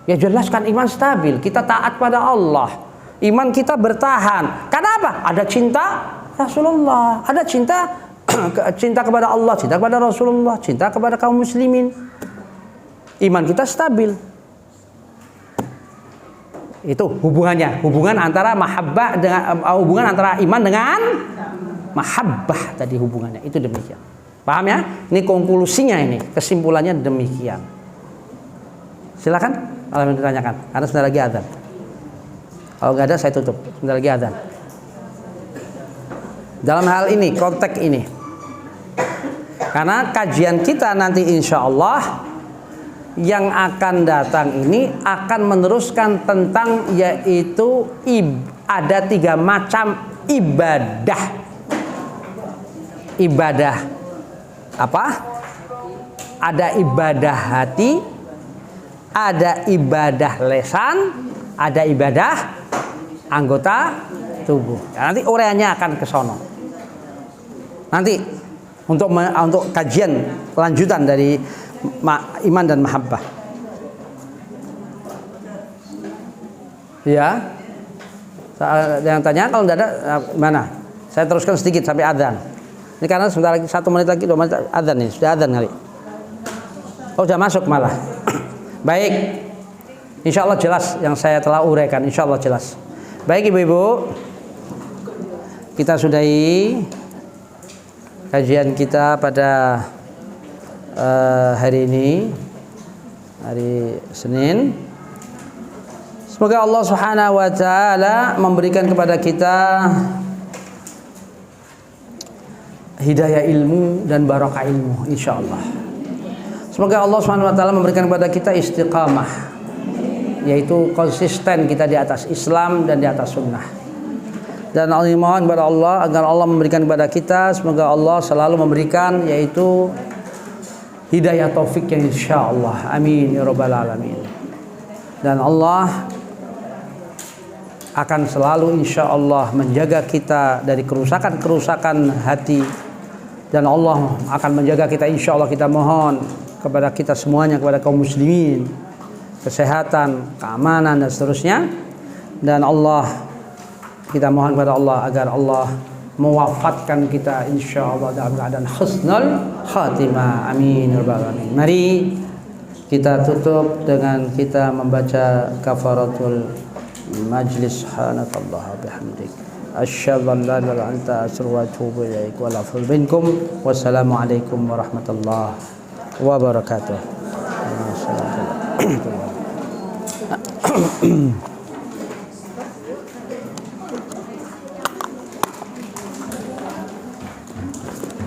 Speaker 1: Ya jelas kan iman stabil, kita taat pada Allah. Iman kita bertahan. Karena apa? Ada cinta Rasulullah, ada cinta kepada Allah, cinta kepada Rasulullah, cinta kepada kaum muslimin. Iman kita stabil. Itu hubungannya, hubungan antara mahabbah dengan hubungan antara iman dengan mahabbah tadi hubungannya. Itu demikian. Paham ya? Ini konklusinya ini, kesimpulannya demikian. Silakan kalau mau ditanyakan, karena sebentar lagi azan. Kalau nggak ada saya tutup, sebentar lagi azan. Dalam hal ini, konteks ini. Karena kajian kita nanti insya Allah yang akan datang ini akan meneruskan tentang yaitu ada 3 macam ibadah. Ibadah apa? Ada ibadah hati, ada ibadah lesan, ada ibadah anggota tubuh. Ya, nanti uraiannya akan ke sono. Nanti untuk kajian lanjutan dari iman dan mahabbah. Ya. Yang tanya kalau tidak ada mana? Saya teruskan sedikit sampai adzan. Ini karena sebentar lagi 1 menit lagi 2 menit adzan ini, sudah adzan kali. Oh, sudah masuk malah. Baik. Insya Allah jelas yang saya telah uraikan, insya Allah jelas. Baik ibu-ibu, kita sudahi kajian kita pada hari ini, hari Senin. Semoga Allah Subhanahu wa taala memberikan kepada kita hidayah ilmu dan barokah ilmu insyaallah. Semoga Allah Subhanahu wa taala memberikan kepada kita istiqamah, yaitu konsisten kita di atas Islam dan di atas sunnah. Dan mohon kepada Allah agar Allah memberikan kepada kita, semoga Allah selalu memberikan yaitu hidayah taufik yang insyaallah. Amin ya rabbal alamin. Dan Allah akan selalu insyaallah menjaga kita dari kerusakan-kerusakan hati, dan Allah akan menjaga kita insyaallah. Kita mohon kepada kita semuanya, kepada kaum muslimin, kesehatan, keamanan dan seterusnya. Dan Allah, kita mohon kepada Allah agar Allah mewafatkan kita insyaallah dalam keadaan husnul khatimah. Amin ya rabbal alamin. Mari kita tutup dengan kita membaca kafaratul majlis. Subhanakallah bihamdik asyhadu an la ilaha illa anta astaghfiruka wa atubu ilaik wa la ilaha minkum. Wassalamualaikum warahmatullahi wabarakatuh.